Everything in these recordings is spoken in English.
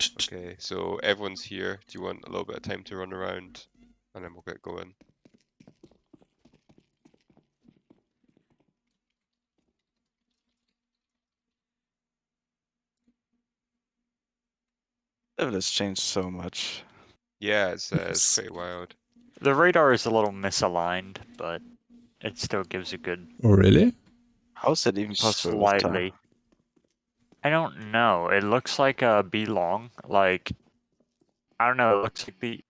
Okay, so everyone's here. Do you want a little bit of time to run around? And then we'll get going. Level has changed so much. Yeah, it's Yes. pretty wild. The radar is a little misaligned, but it still gives a good Oh, really? How is that even possible with tar? slightly. I don't know. It looks like a B long. Like, I don't know. It looks like the.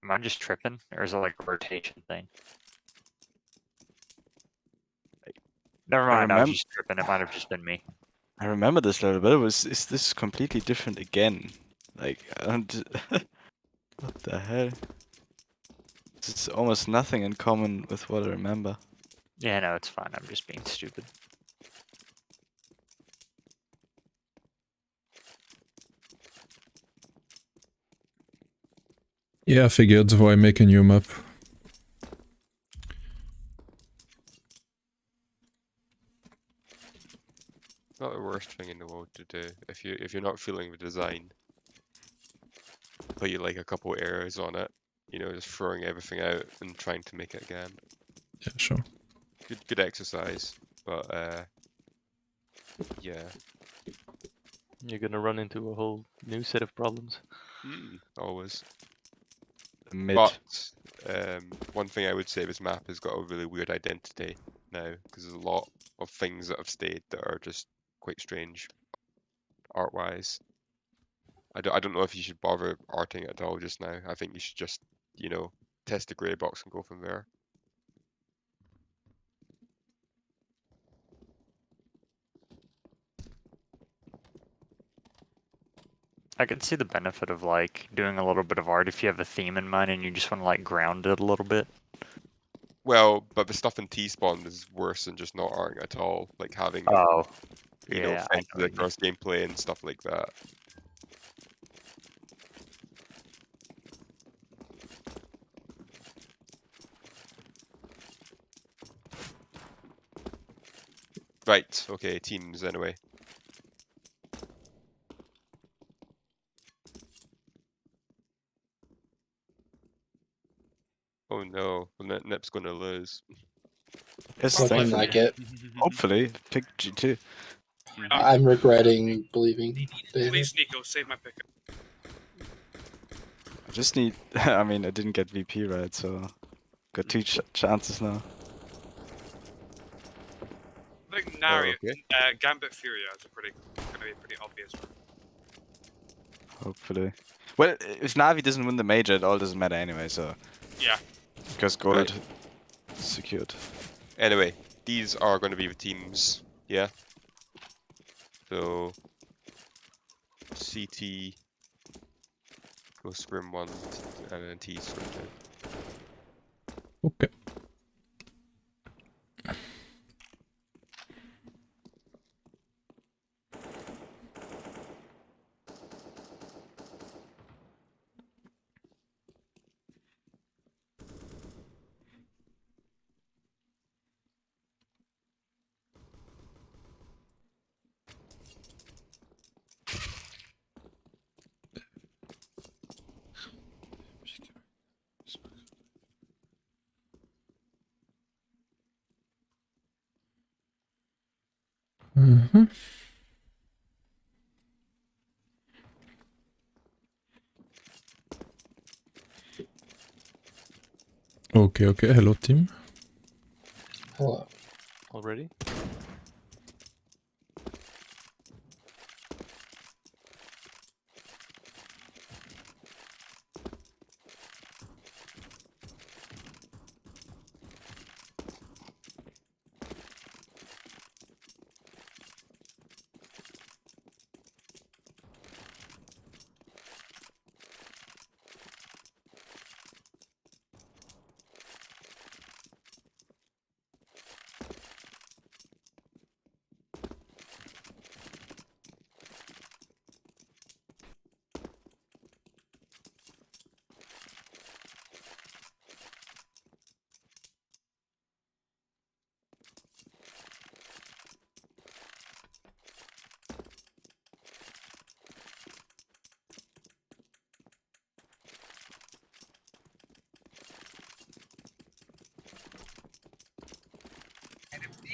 Am I just tripping, or is it like a rotation thing? Never mind. I was just tripping. It might have just been me. I remember this level, but is this completely different again? Like, I don't. What the hell? It's almost nothing in common with what I remember. Yeah, no, it's fine. I'm just being stupid. Yeah, I figured why make a new map. Not the worst thing in the world to do if you're not feeling the design, but you like a couple errors on it. You know, just throwing everything out and trying to make it again. Yeah, sure. Good exercise, but yeah. You're gonna run into a whole new set of problems. Always. Mid. But one thing I would say, this map has got a really weird identity now, because there's a lot of things that have stayed that are just quite strange, art-wise. I don't know if you should bother arting it at all just now. I think you should just, you know, test the grey box and go from there. I can see the benefit of like doing a little bit of art if you have a theme in mind and you just want to like ground it a little bit. Well, but the stuff in T-Spawn is worse than just not arting at all, like having, Oh, you know, yeah, I know fences what you mean. across gameplay and stuff like that. Right, okay, teams anyway. Oh no, Nip's gonna lose. It's Looking like it. Hopefully, pick G2. I'm regretting believing David. Please, Nico, save my pick. I just need. I mean, I didn't get VP right, so got two chances now. I think Nari, Oh, okay. Gambit Furia is gonna be a pretty obvious one. Hopefully. Well, if Navi doesn't win the major, it all doesn't matter anyway, so. Yeah. Because gold Right. is secured. Anyway, these are going to be the teams, yeah? So, CT goes Scrim 1 and then T Scrim 2. Okay. Mm-hmm. Okay, hello team. Hello. Already?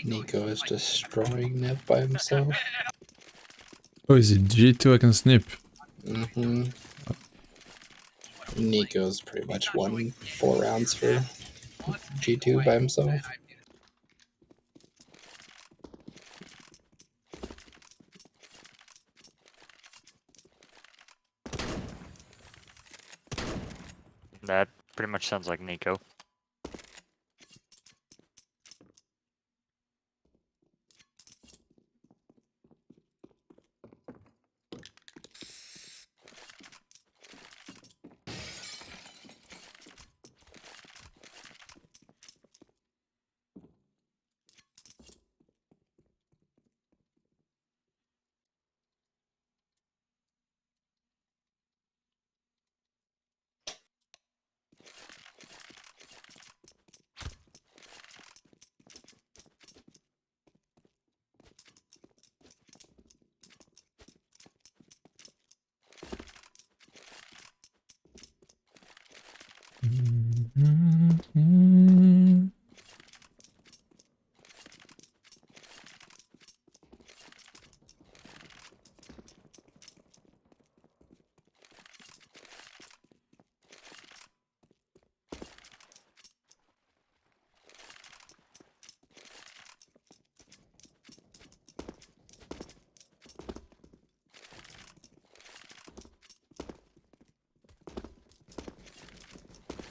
Nico is destroying Nip by himself. Oh, is it G2 against Nip? Mm-hmm. Nico's pretty much won 4 rounds for G2 by himself. That pretty much sounds like Nico.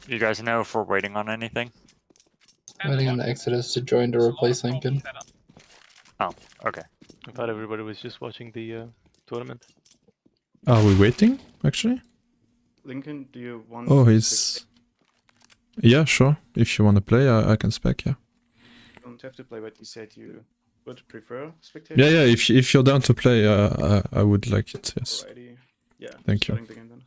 You guys know if we're waiting on anything? Waiting on the Exodus to join to replace Lincoln. Oh, okay. I thought everybody was just watching the tournament. Are we waiting, actually? Lincoln, do you want Oh, to he's... Yeah, sure. If you want to play, I can spec, yeah. You don't have to play, but you said you would prefer spectator? Yeah, yeah, if you're down to play, I would like it, yes. Alrighty. Yeah, Thank you. starting the game then.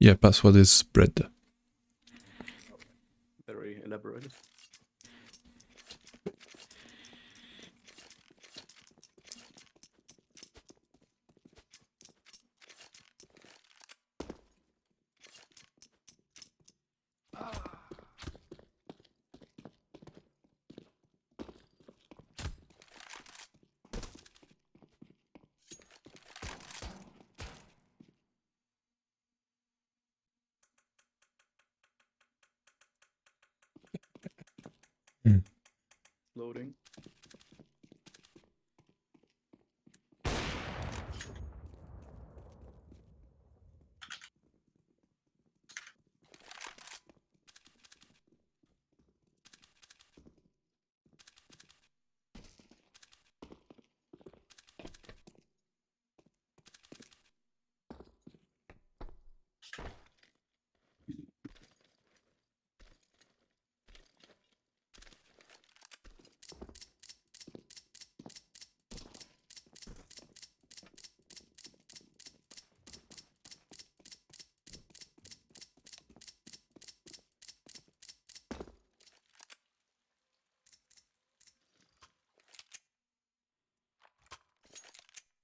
Yeah, password is bread. Very elaborated. Loading.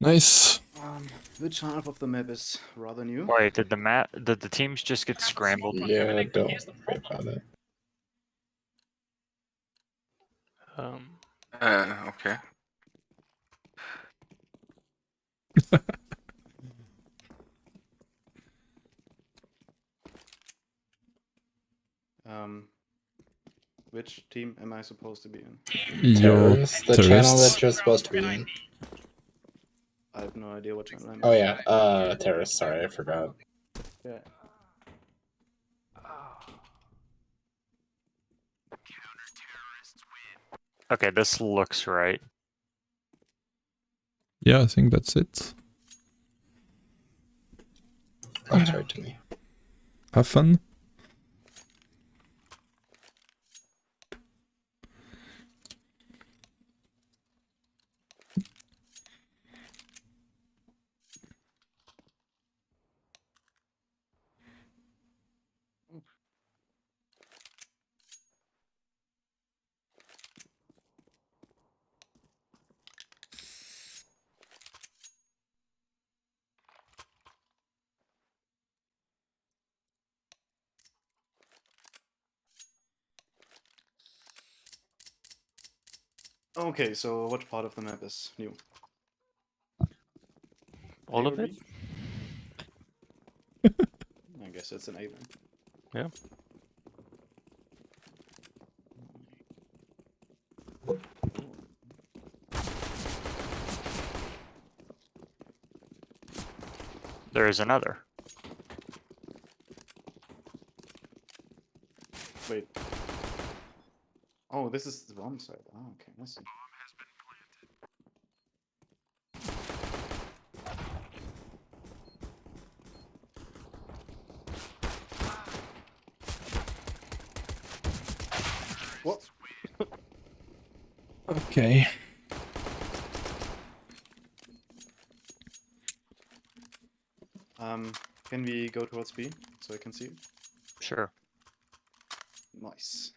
Nice. Which half of the map is rather new? Wait, did the teams just get scrambled? Yeah, don't worry about it. Okay. Which team am I supposed to be in? Your Terrorist, the channel that terrorists. you're supposed to be in. I have no idea what channel I'm in. Oh yeah, terrorist, sorry, I forgot. Yeah. Okay, this looks right. Yeah, I think that's it. Looks right to me. Have fun. Okay, so what part of the map is new? All A of or it? B? I guess it's an A then. Yeah. There is another. Wait. Oh, this is the wrong side. Oh, okay, I see. What? Okay. Can we go towards B so I can see? Sure. Nice.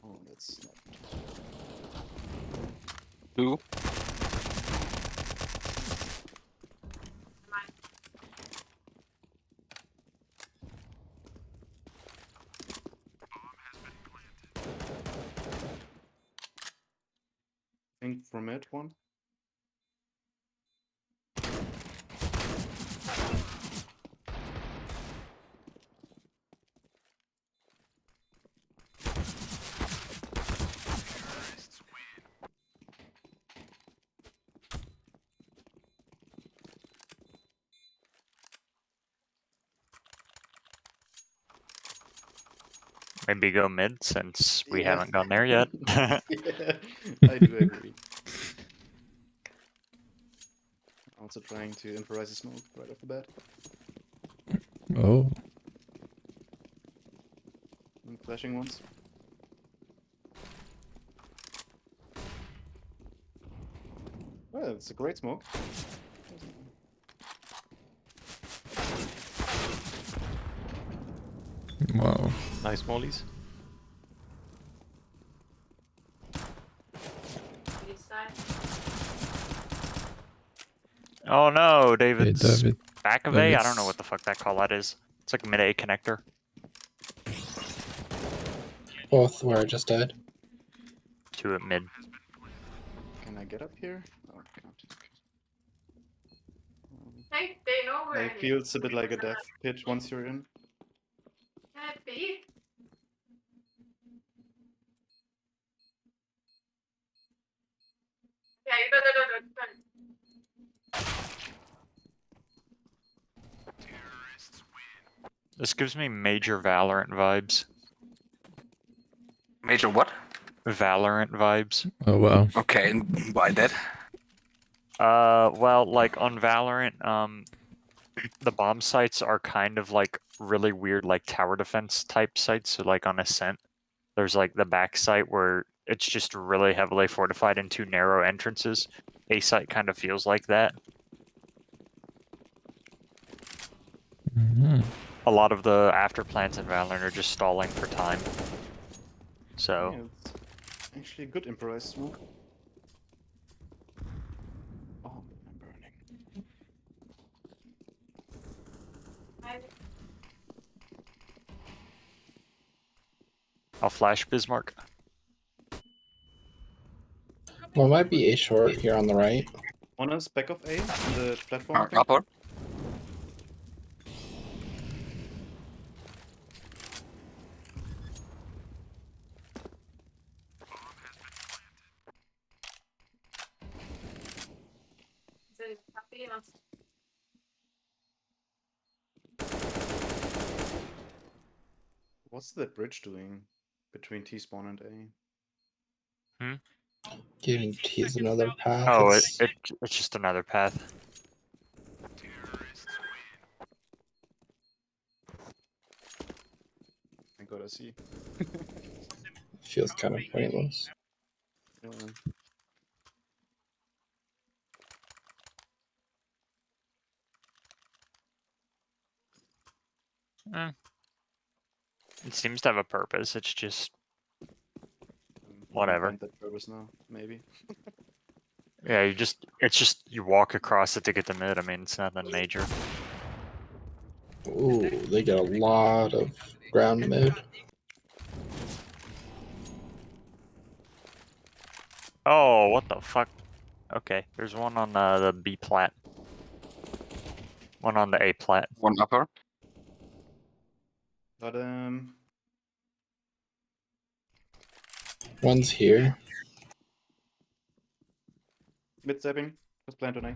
Oh, that's not. Two. I think from it one. Maybe go mid since we Yeah. haven't gone there yet. Yeah, I do agree. Also trying to improvise a smoke right off the bat. Oh. And flashing once. Well, it's a great smoke. Wow. Nice mollies. Oh no, Hey, David's David. back of A? I don't know David's- what the fuck that call that is. It's like a mid A connector. Both where I just died. Two at mid. Can I get up here? Oh, I can't. Okay. Hey, they know where It feels a bit like a death pit once you're in. Can it be? Yeah, you don't. This gives me major Valorant vibes. Major what? Valorant vibes. Oh, wow. Okay, and why that? Well, like on Valorant, the bomb sites are kind of like really weird, like tower defense type sites. So, like on Ascent, there's like the back site where it's just really heavily fortified and two narrow entrances. A site kind of feels like that. Mhm. A lot of the after plans in Valorant are just stalling for time. So, Yeah, it's actually a good improvised smoke. Oh, I'm burning. I'll flash Bismarck. Well, might be a short here on the right. One is back of A, on the platform. I think. Upper. What's that bridge doing between T spawn and A? Giving T's another path. Oh, It's it's just another path. Thank God I see. feels kind of pointless. Yeah. It seems to have a purpose. It's just I Whatever. find that purpose now, maybe. yeah. It's just you walk across it to get to mid. I mean, it's nothing major. Ooh, they get a lot of ground mid. Oh, what the fuck? Okay, there's one on the B plat. One on the A plat. One upper. But One's here. mid stepping. Let's plant on A.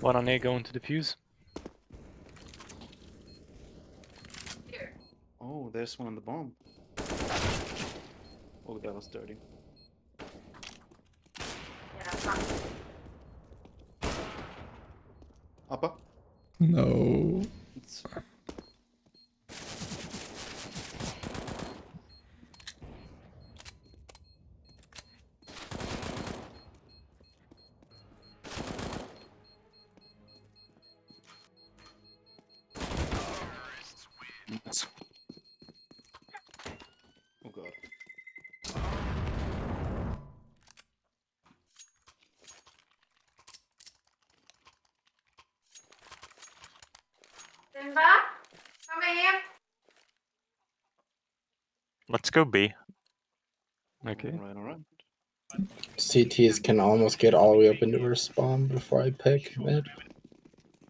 One on A going to defuse. Here. Oh, there's one on the bomb. Oh, that was dirty. Yeah, fine. Upper. No. It's... Nice. Oh god. Simba, come here. Let's go B. Okay. Alright. CTs can almost get all the way up into her spawn before I pick mid.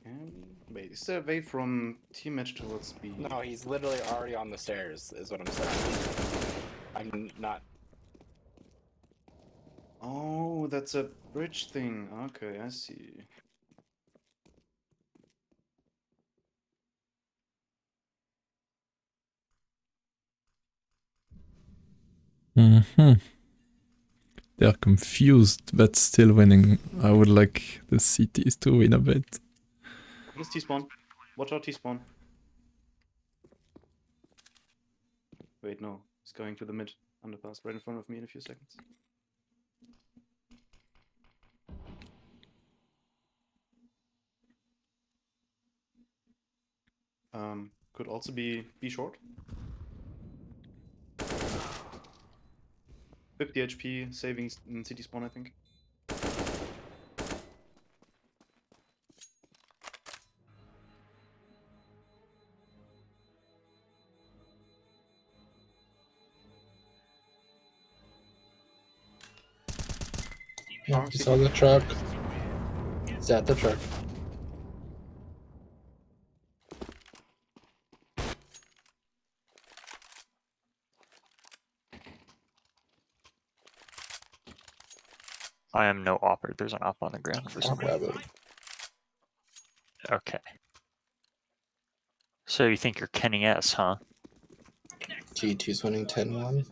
And wait, is there a way from team match towards B? No, he's literally already on the stairs, is what I'm saying. I'm not. Oh, that's a bridge thing. Okay, I see. Mm-hmm. They're confused, but still winning. I would like the CTs to win a bit. One is T-spawn. Watch out, T-spawn. Wait, no. He's going to the mid underpass right in front of me in a few seconds. Could also be short. 50 HP, savings in city spawn, I think. Yeah, he saw the truck. He's at the truck. I am no opper. There's an op on the ground for I'll some reason. grab it. Okay. So you think you're Kenny S, huh? G2's winning 10-1.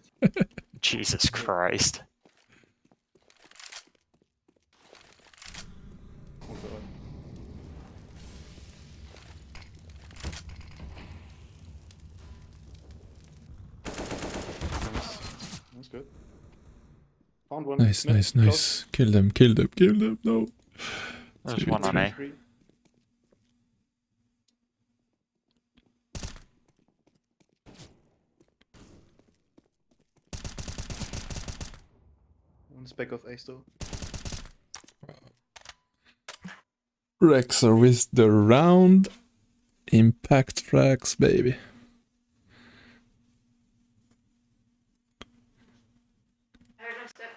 Jesus Christ. Oh god. Nice. That's good. Found one. Nice, Mid, nice, close. nice. Kill them, kill them, kill them. No. There's Two, one on A. 3. One spec of A still. Rexer with the round impact frags, baby. I don't step.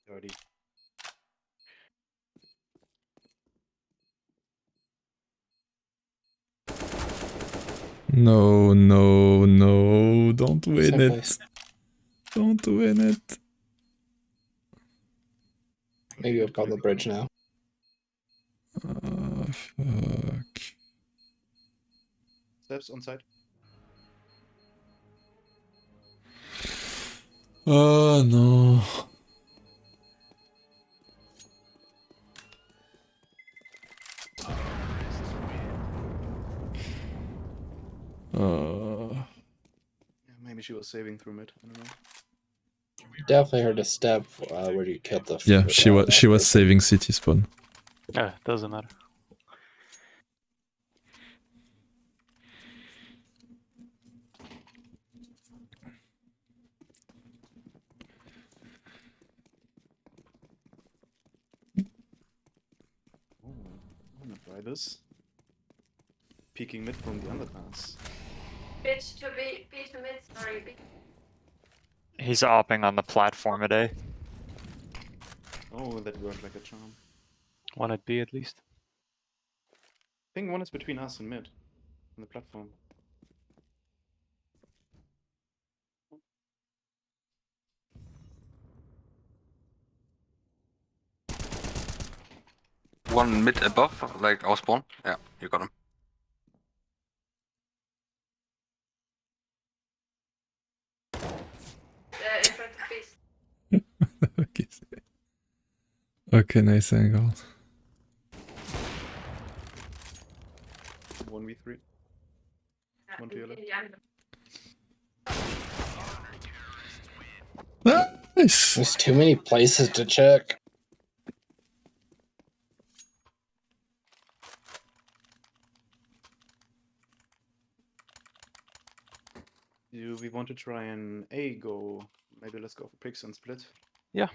Dirty. No, no, no. Don't win Same it. place. Don't win it. Maybe I've got the bridge now. Fuck. Steps on side. Oh, no. she was saving through mid. I don't know. Definitely heard a step where you killed the. Yeah, she was saving city spawn. Doesn't matter. Oh, I'm gonna try this. Peeking mid from the underpass. Bitch to B to mid, sorry. B. He's opping on the platform today. Oh, that worked like a charm. One at B at least. I think one is between us and mid. On the platform. One mid above, like our spawn. Yeah, you got him. In front of B. Okay. Okay, nice angle. 1v3. One to your left. Nice. There's too many places to check. Do we want to try an A go? Maybe let's go for picks and split. Yeah.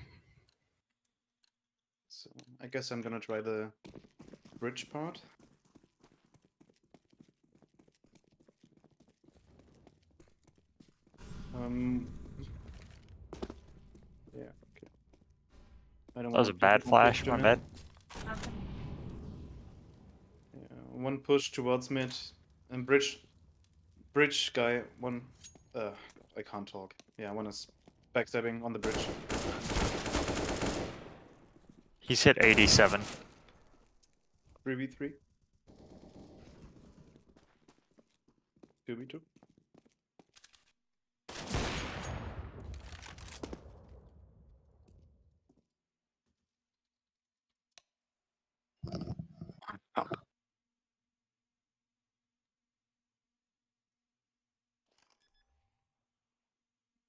So I guess I'm gonna try the bridge part. Yeah, okay. I don't That was wanna a do bad one flash, push to my mid. bad. Yeah, one push towards mid and bridge guy, one I can't talk. Yeah, one is backstabbing on the bridge. He's hit 87. 3v3. 2v2.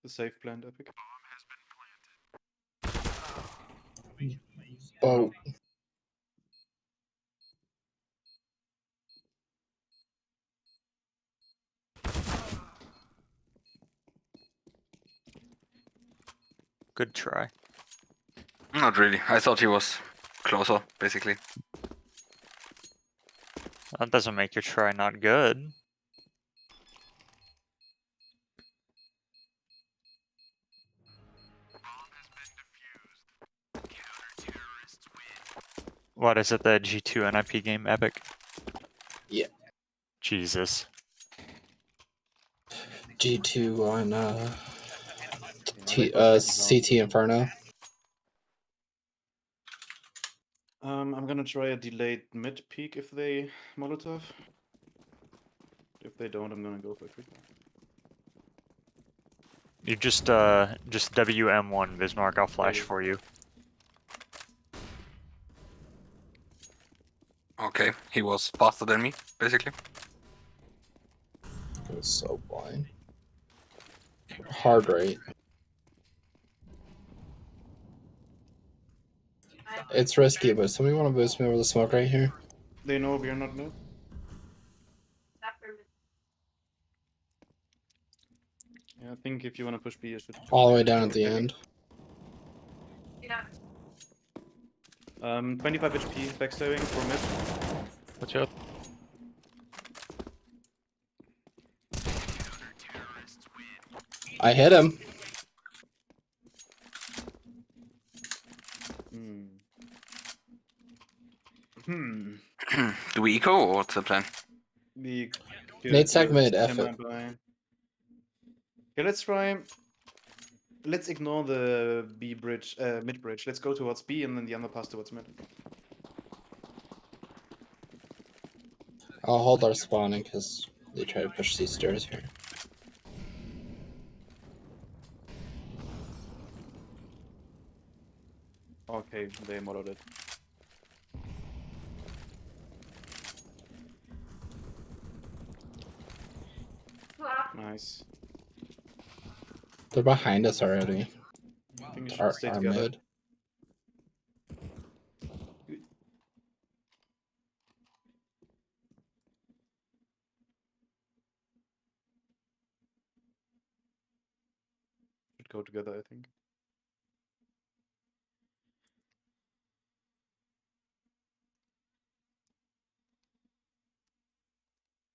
The safe plant epic. Oh, Good try. Not really. I thought he was closer, basically. That doesn't make your try not good. What is it, the G2 NIP game Epic? Yeah. Jesus. G2 on Yeah, CT Inferno. I'm gonna try a delayed mid peek if they Molotov. If they don't, I'm gonna go for a quick one. You just WM1 Bismarck, I'll flash for you. Okay, he was faster than me, basically. It was so blind. Hard rate. It's risky, but somebody want to boost me over the smoke right here? They know we are not mid. Yeah, I think if you wanna push B, you should. All the way down at the end. Yeah. 25 HP backstabbing for mid. Watch out. I hit him. Do we eco or what's the plan? We Nate Sack mid, F it. Okay, let's try. Let's ignore the B bridge, mid bridge. Let's go towards B and then the underpass towards mid. I'll hold our spawning because they try to push these stairs here. Okay, they modded it. Wow. Nice. They're behind us already. I think we should Our, stay our together. mid. Should go together, I think.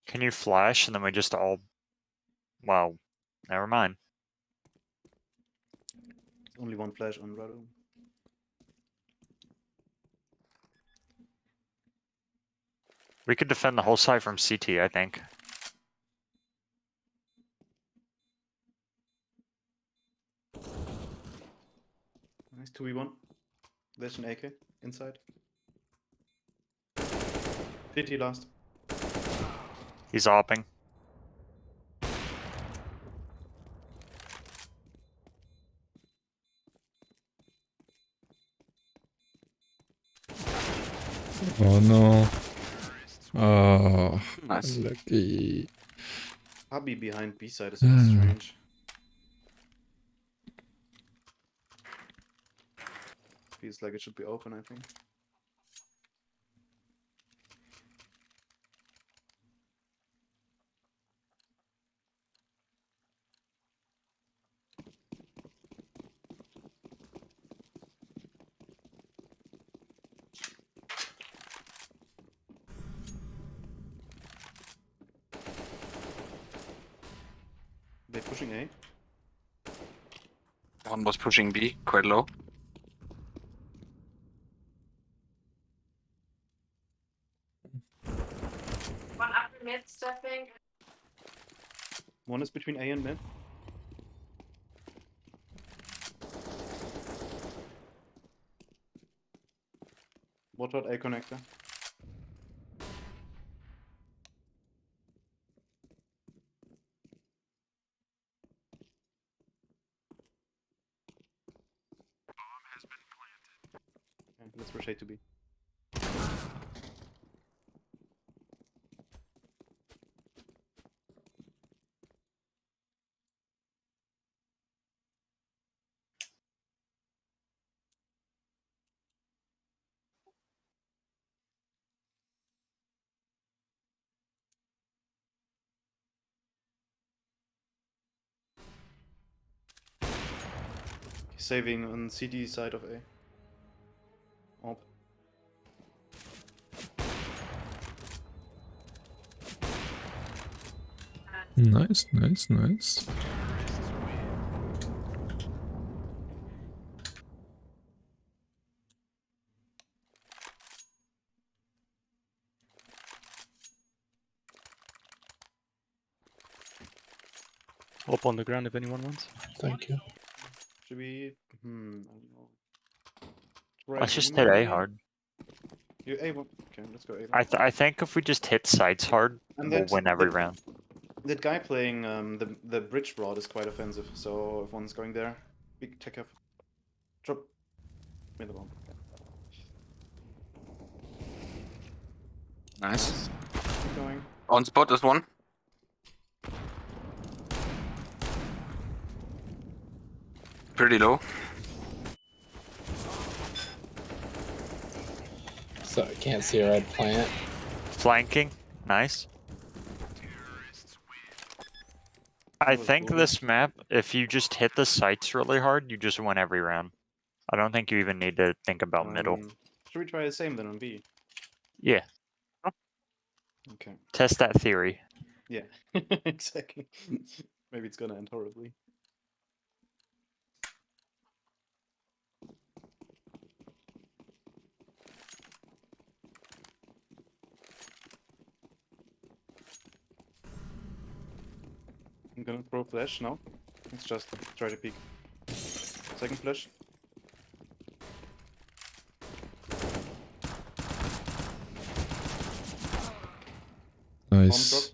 Can you flash and then we just all... Wow. Never mind. Only one flash on Rado. We could defend the whole site from CT, I think. Nice 2v1. There's an AK inside. CT last. He's opping. Oh no. Oh, Nice. lucky. Hubby behind B side is a bit strange. Feels like it should be open, I think. They pushing A. One was pushing B, quite low. One upper mid stepping. One is between A and mid. Watch out A connector. Okay, let's rotate to B. Saving on CD side of A. Op. Nice, nice, nice. Up on the ground if anyone wants. Thank you. Should we? I don't know. Try Let's just B hit A maybe? hard. You A one. Okay, let's go A. I think if we just hit sites hard, And we'll that- win every that- round. That guy playing the bridge broad is quite offensive. So if one's going there, big take off. Drop. Mid the bomb. Okay. Nice. Keep going. On spot is one. Pretty low. So I can't see a red plant. Flanking. Nice. I was think cool. this map, if you just hit the sites really hard, you just win every round. I don't think you even need to think about middle. Should we try the same then on B? Yeah, Okay. test that theory. Yeah. Exactly. Maybe it's gonna end horribly. I'm gonna throw flash now. Let's just try to peek. Second flash. Nice.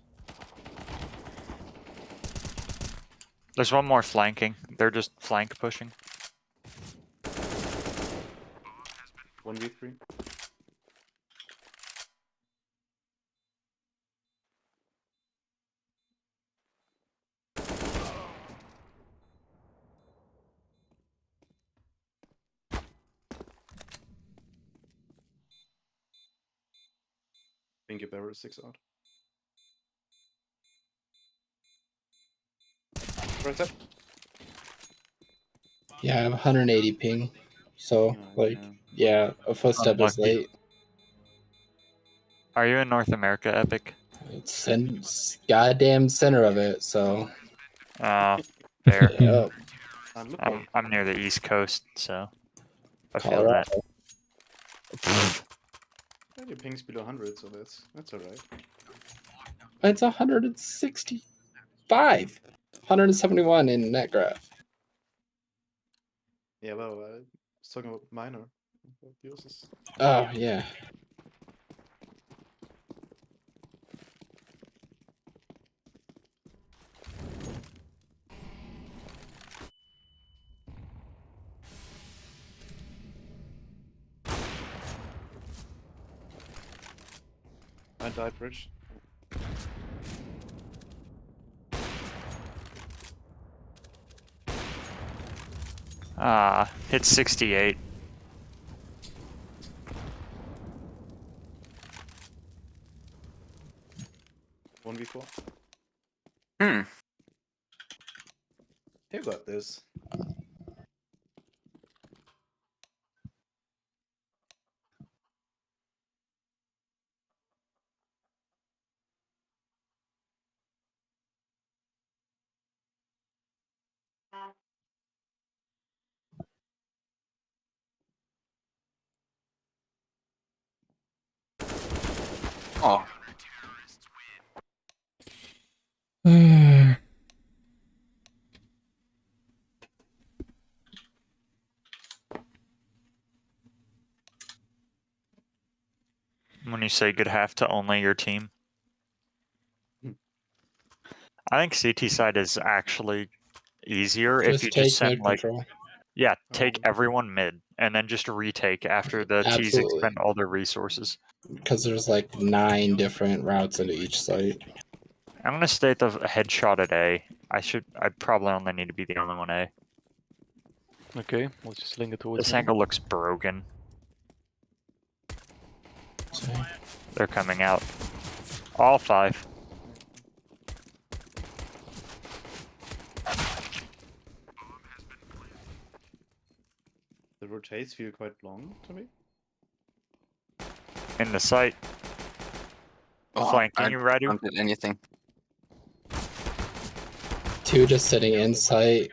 There's one more flanking. They're just flank pushing. 1v3. Pinky Barrel 6 out. Right up. Yeah, I have 180 ping. So, like, yeah, a footstep is Unlucky. late. Are you in North America, Epic? It's goddamn center of it, so. Fair. Yeah. I'm near the East Coast, so I feel Colorado. that. Your ping's below 100, so that's alright. It's 165. 171 in NetGraph. Yeah, well, I was talking about minor. Yours is... Oh, yeah. I died, Bridge. Hit 68. One v4. Hmm. You got this. Oh. When you say good half to only your team. I think CT side is actually easier if you Just take just send mid like control. yeah, take everyone mid and then just retake after the T's Absolutely. expend all their resources. Because there's like 9 different routes into each site. I'm gonna stay at the headshot at A. I probably only need to be the only one A. Okay, we'll just link it towards This me. angle looks broken. So, They're coming out. All 5. The rotates feel quite long to me. In the site. Oh, Flanking I you, Radu? don't get anything. 2 just sitting in sight.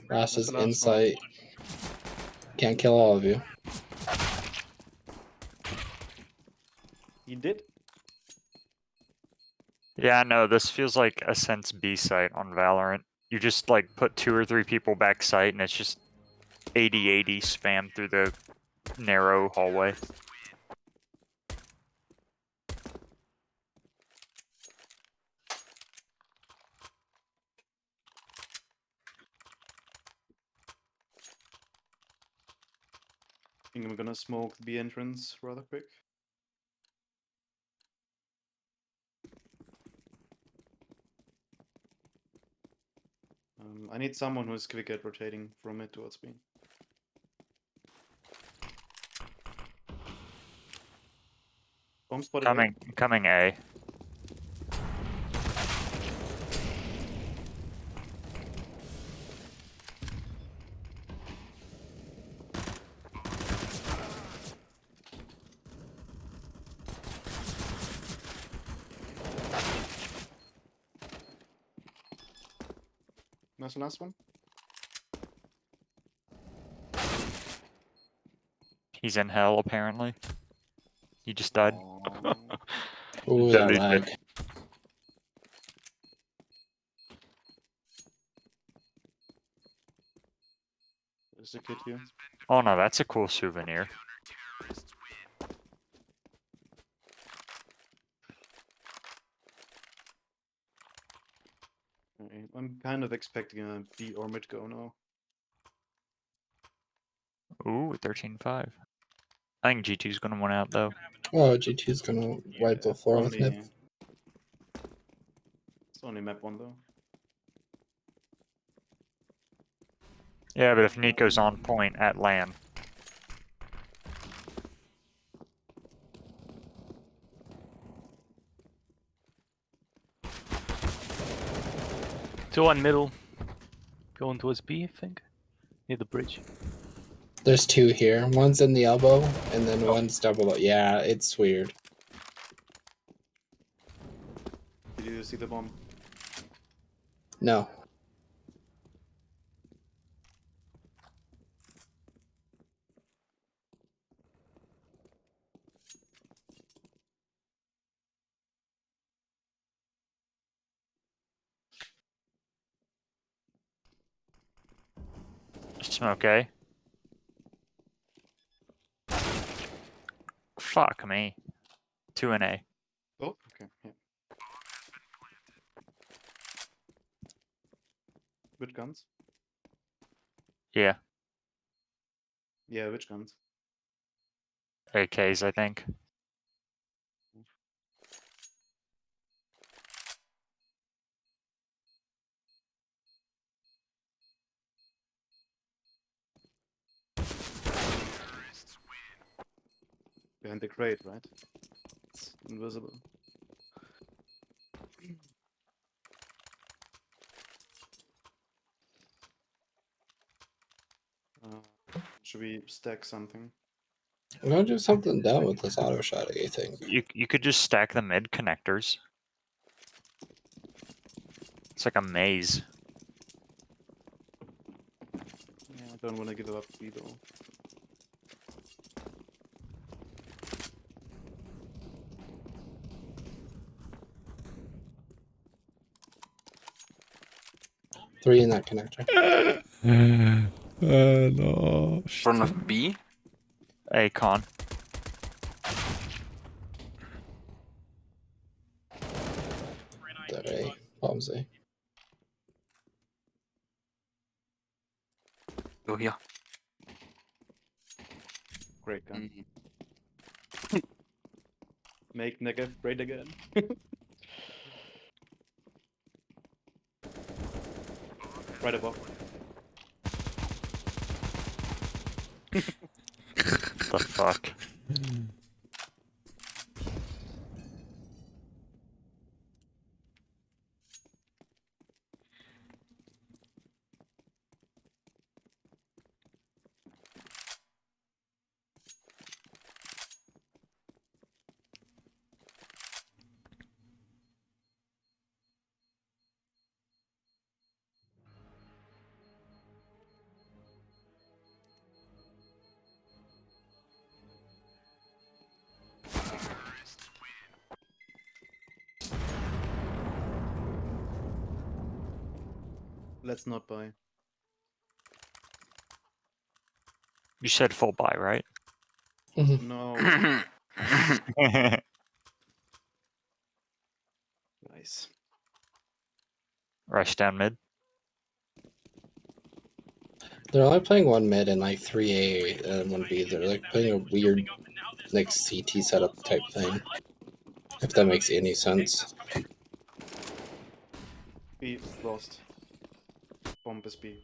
Last is the last in one. sight. Can't kill all of you. He did. Yeah, no, this feels like a Sense B site on Valorant. You just like put 2 or 3 people back site and it's just 80-80 spam through the narrow hallway. I think I'm gonna smoke the B entrance rather quick. I need someone who's quick at rotating from mid towards B. Bomb spotted A. Coming A. That's the last one. He's in hell apparently. He just died. Ooh, that Deleted. lag. There's a kid here. Oh no, that's a cool souvenir. Okay, I'm kind of expecting a B or mid go now. Ooh, 13-5. I think G2's gonna win out though. Oh, GT's gonna wipe the floor with mid. It's only map 1 though. Yeah, but if Nico's on point at LAN. Two on middle. Going towards B, I think. Near the bridge. There's two here. One's in the elbow, and then one's double. Yeah, it's weird. Did you see the bomb? No. Smoke A. Fuck me. 2 and A. Oh, okay. Yeah. Which guns? Yeah. Yeah, which guns? AKs, I think. Behind the crate, right? It's invisible. Should we stack something? I'm gonna do something dumb with this auto shotting, I think. You could just stack the mid connectors. It's like a maze. Yeah, I don't want to give up B though. Three in that connector. No. Front of B. A con. That A. Bombs A. Go here. Great gun. Mhm. Make Negev great again. Right above. The fuck? Let's not buy. You said full buy, right? No. Nice. Rush down mid. They're only playing one mid and like 3A and one B. They're like playing a weird like CT setup type thing. If that makes any sense. B lost. Bomb is B.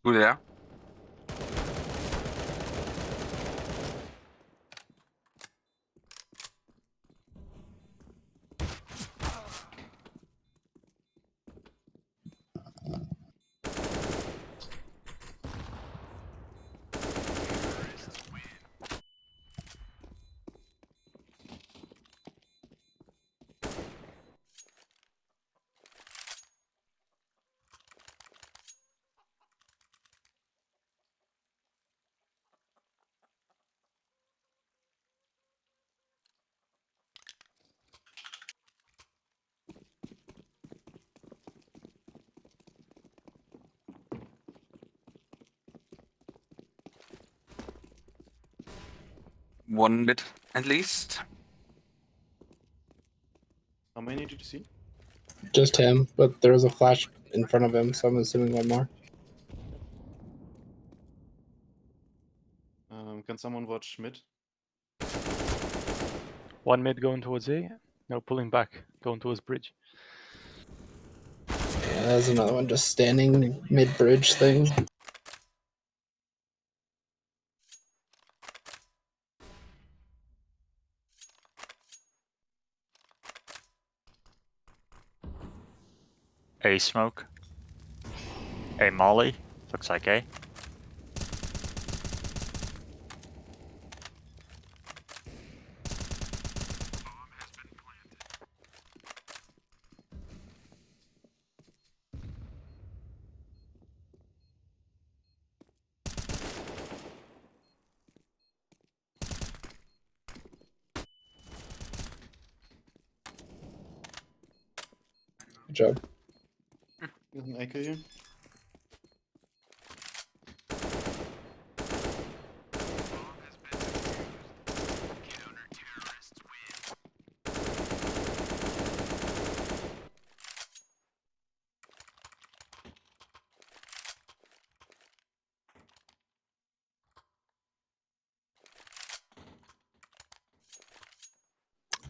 Who there? One mid at least. How many did you see? Just him, but there was a flash in front of him, so I'm assuming one more. Can someone watch mid? One mid going towards A. No, pulling back. Going towards bridge. There's another one just standing mid-bridge thing. A smoke. A molly. Looks like A. Good job. There's an AK here.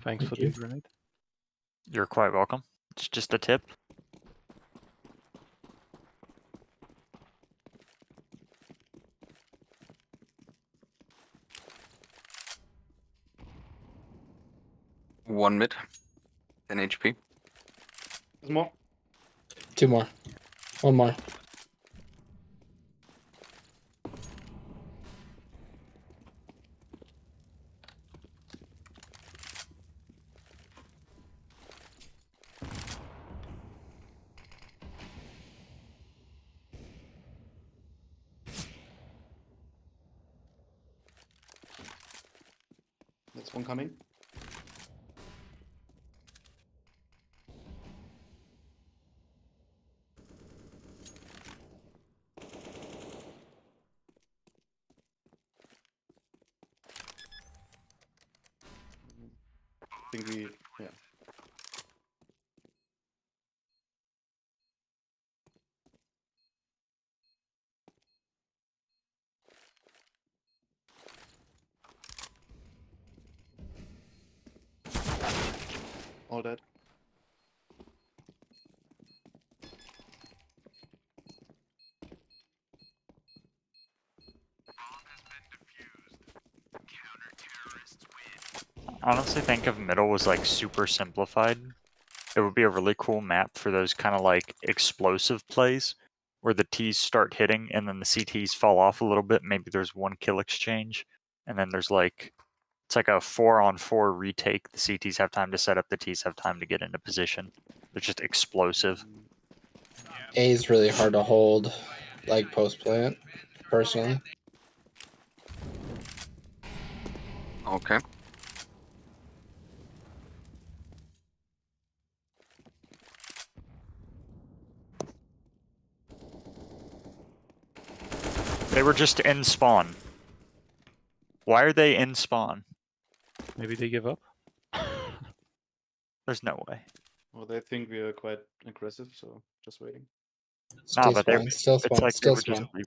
Thanks Thank for you. the grenade. You're quite welcome. It's just a tip. One mid. 10 HP. There's more. 2 more. 1 more. There's one coming. I think we, yeah. All dead. I honestly think if middle was like super simplified, it would be a really cool map for those kind of like explosive plays where the T's start hitting and then the CTs fall off a little bit. Maybe there's 1 kill exchange, and then there's like it's like a 4-on-4 retake. The CTs have time to set up, the T's have time to get into position. They're just explosive. A is really hard to hold, like post plant, personally. Okay. They were just in spawn. Why are they in spawn? Maybe they give up. There's no way. Well, they think we are quite aggressive, so just waiting. Stay Nah, but they, spawn, still it's spawn, like they still were just spawn.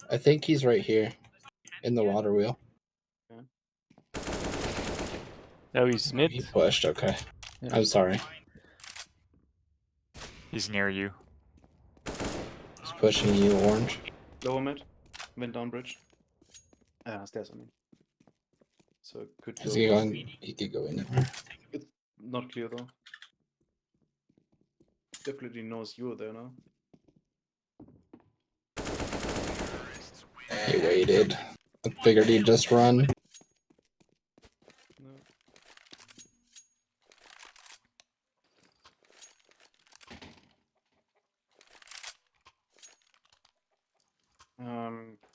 I think he's right here in the water wheel. Oh, he's mid. He pushed, okay. Yeah. I'm sorry. He's near you. He's pushing you, orange. Lower mid. Went down bridge. Stairs, I mean. So it could Is go. he going? He could go anywhere. It's not clear though. Definitely knows you're there now. He waited. I figured he'd just run. No.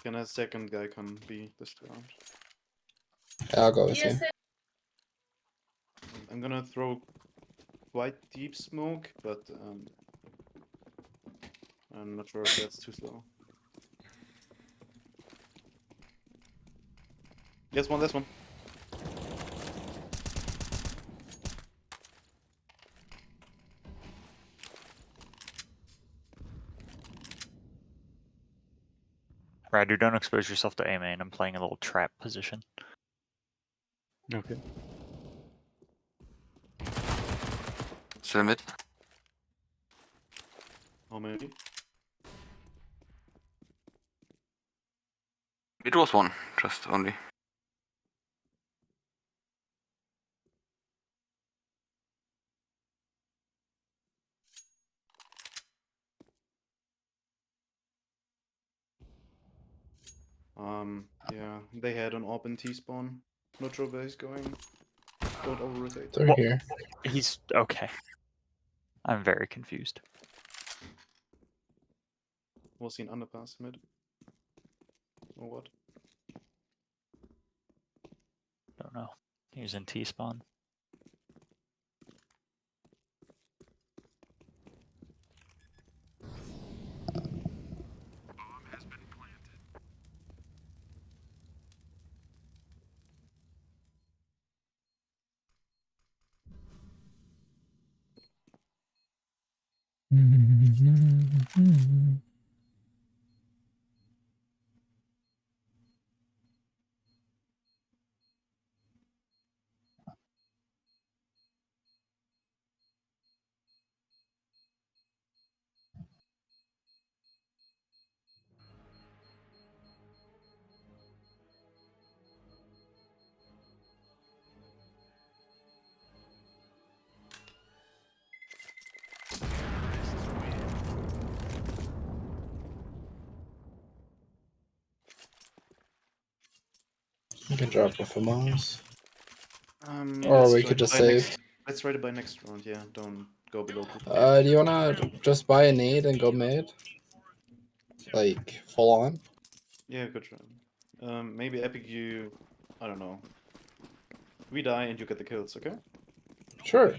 Can a second guy can be this round? I'll go with you. I'm gonna throw quite deep smoke, but I'm not sure if that's too slow. Yes, one, this one. Radu, don't expose yourself to A main. I'm playing a little trap position. Okay. still mid. How many? It was one, just only. Yeah, they had an AWP in T-spawn. Not sure where he's going. Don't over-rotate. They're Well- here. He's okay. I'm very confused. Was he an underpass mid? Or what? Don't know. He was in T spawn. We can drop with a mouse. Or Let's we try could to just buy save. Let's try to buy next round, yeah. Don't go below 2. Do you wanna just buy a nade and go mid? Like, full on? Yeah, good try. Maybe Epic you... I don't know. We die and you get the kills, okay? Sure.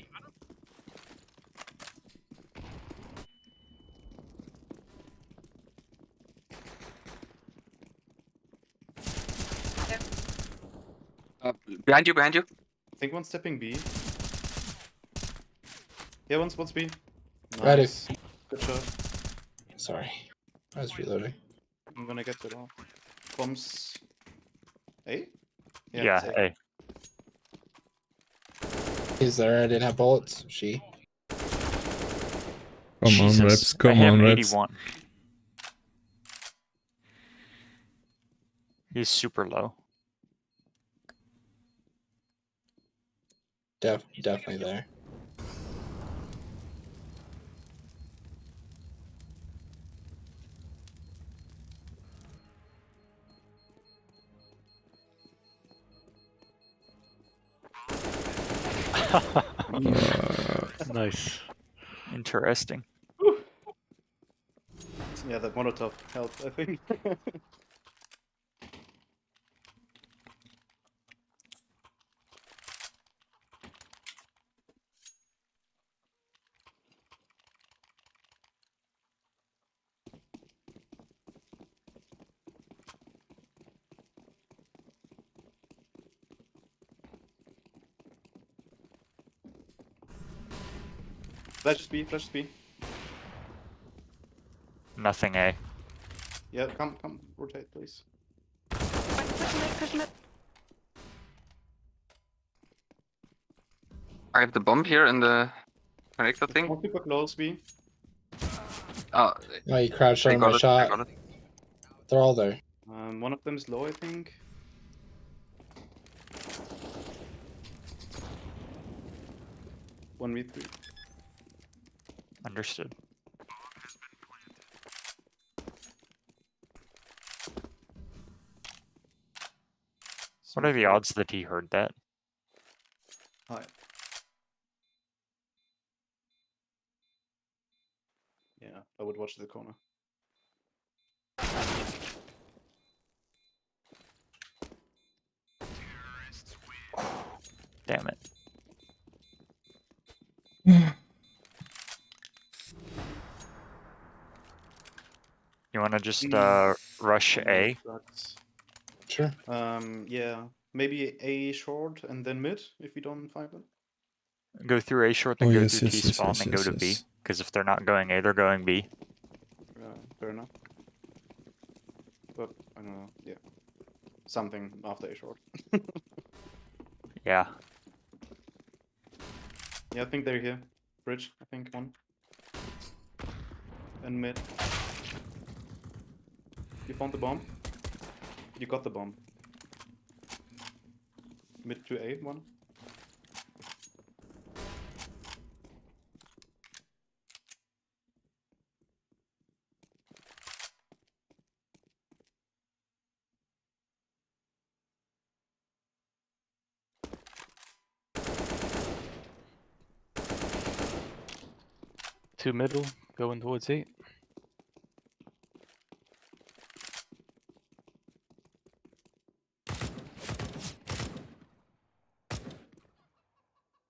Behind you, behind you. I think one's stepping B. Yeah, one's B. Ready. Nice. Good shot. Sorry. I was reloading. I'm gonna get that off. Bombs... A? Yeah, it's A. hey. He's there. I didn't have bullets. She. Come on, Jesus. reps. I Come hit on, him reps. 81. He's super low. Definitely there. Nice. Interesting. Yeah, that Molotov helped, I think. Flash B, flash B. Nothing A. Yeah, come, rotate, please. I have the bomb here in the connector thing. One super close, B. Oh, Oh, you crouched I under got my it. I shot. got it. They're all there. One of them is low, I think. One V3. Understood. What are the odds that he heard that? High. Yeah, I would watch the corner. Damn it. You want to just rush A? Sucks. Sure. Yeah, maybe A short and then mid if we don't find them. Go through A short, then Oh, go yes, through yes, T yes, spawn, yes, and go yes, to B. yes. Because if they're not going A, they're going B. Fair enough. But I don't know. Yeah, something after A short. Yeah. Yeah, I think they're here. Bridge, I think, one. And mid. You found the bomb? You got the bomb. Mid to A, one. Two middle, going towards eight.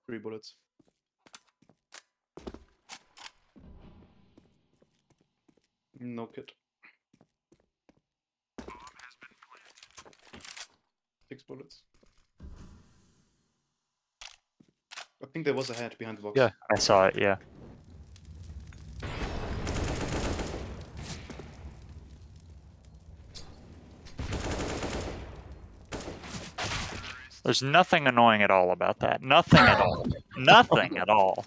Three bullets. No kit. 6 bullets. I think there was a head behind the box. Yeah. I saw it, yeah. There's nothing annoying at all about that. Nothing at all. Nothing at all.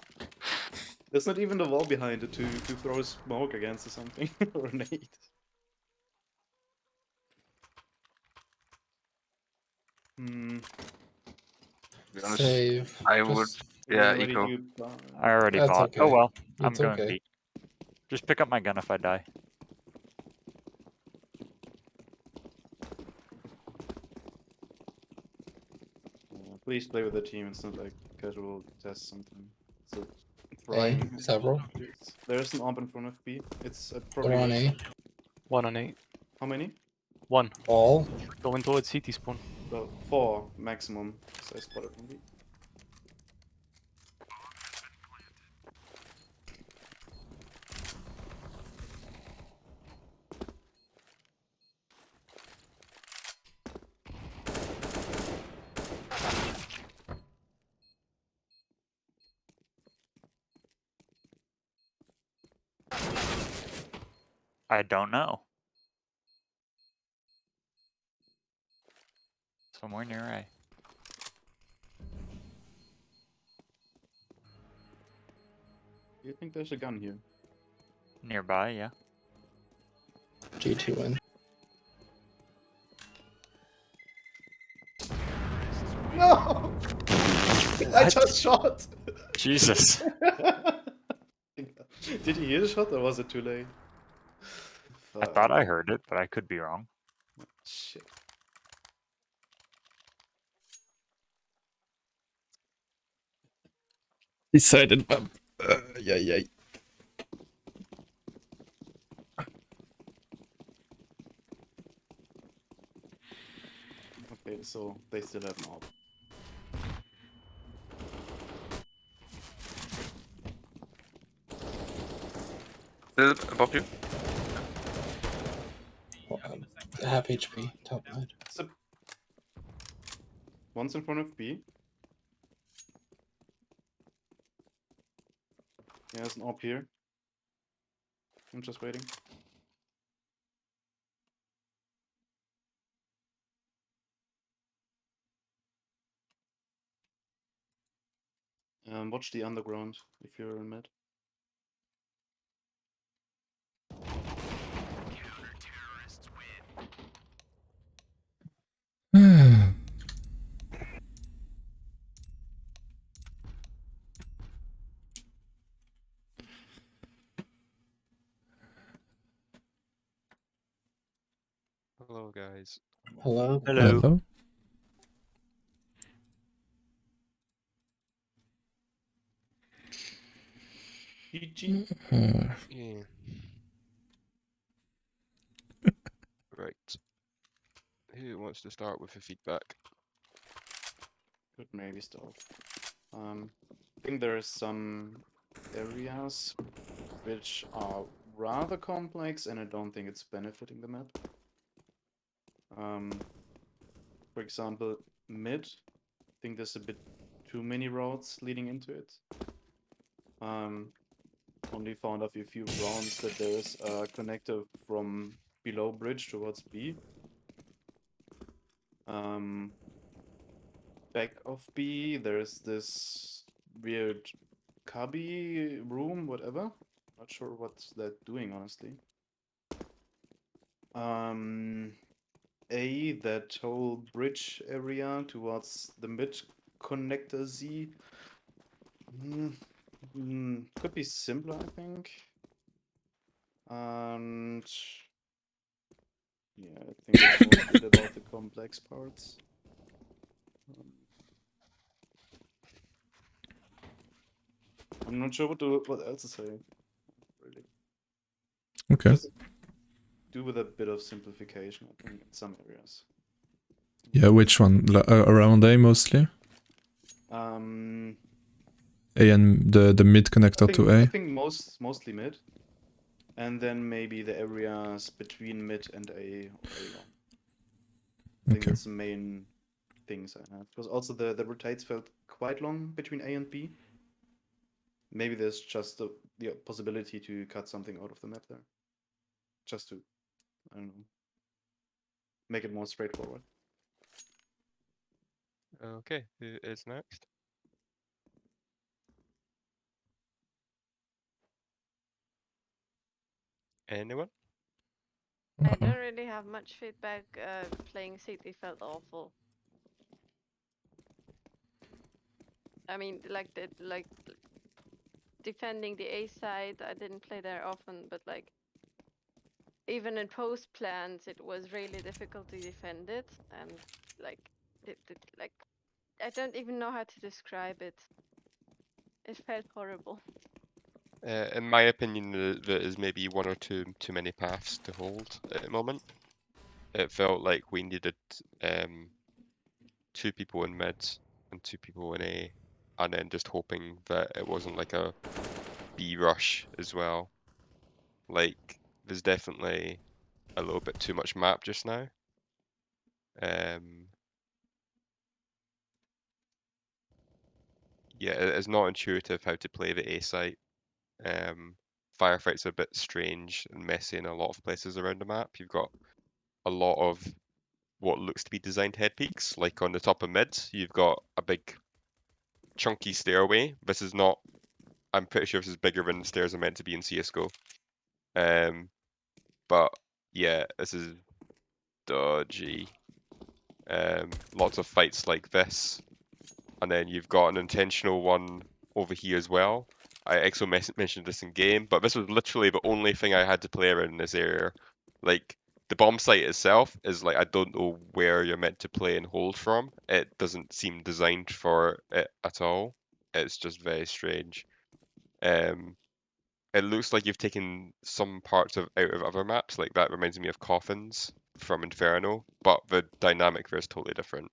There's not even the wall behind it to throw a smoke against or something. Or a nade. Hmm. To be honest, Save. I would. Just- Yeah, Already eco. do, I already That's bought. okay. Oh well. I'm It's going okay. B. Just pick up my gun if I die. Please play with the team. It's not like casual test something. So A, trying. several. There's an AWP in front of B. It's They're probably on A. 1 on 8. how many? 1. All. Going towards CT spawn. Well, 4 maximum. So I spotted from B. I don't know. Somewhere near A. Do you think there's a gun here? Nearby, yeah. G2 win. No! I just shot! Jesus. Did you hear the shot or was it too late? I thought I heard it, but I could be wrong. Shit. Decided map. Yeah. Okay, so they still have an AWP. Still above you. Half HP. Top mid. So, one's in front of B. Yeah, there's an AWP here. I'm just waiting. Watch the underground if you're in mid. Hello, guys. Hello. Hello. Hello. GG. Yeah. Right. Who wants to start with the feedback? Could maybe start. I think there are some areas which are rather complex, and I don't think it's benefiting the map. For example, mid. I think there's a bit too many roads leading into it. Only found a few rounds that there is a connector from below bridge towards B. Back of B, there's this weird cubby room, whatever. Not sure what's that doing, honestly. A, that whole bridge area towards the mid connector Z. Could be simpler, I think. And yeah, I think that's mostly it about the complex parts. I'm not sure what else to say. Really. Okay. Just do with a bit of simplification, I think, in some areas. Yeah, which one? Around A mostly? Um, A and the mid connector to I A? think mostly mid, and then maybe the areas between mid and A or A1. I think Okay. that's the main things I have. Because also the rotates felt quite long between A and B. Maybe there's just the possibility to cut something out of the map there. Just to, I don't know, make it more straightforward. Okay, who is next? Anyone? I Uh-huh. don't really have much feedback. Playing City felt awful. I mean, like defending the A side. I didn't play there often, but like even in post plans, it was really difficult to defend it, and like like I don't even know how to describe it. It felt horrible. In my opinion, there is maybe one or two too many paths to hold at the moment. It felt like we needed 2 people in mid and 2 people in A, and then just hoping that it wasn't like a B rush as well. Like, there's definitely a little bit too much map just now. Yeah, it's not intuitive how to play the A site. Firefights are a bit strange and messy in a lot of places around the map. You've got a lot of what looks to be designed head peaks, like on the top of mid, you've got a big chunky stairway. This is not, I'm pretty sure this is bigger than the stairs are meant to be in CSGO. But yeah, this is dodgy. Lots of fights like this. And then you've got an intentional one over here as well. I also mentioned this in game, but this was literally the only thing I had to play around in this area. Like, the bomb site itself is like, I don't know where you're meant to play and hold from. It doesn't seem designed for it at all. It's just very strange. It looks like you've taken some parts out of other maps, like that reminds me of Coffins from Inferno, but the dynamic there is totally different.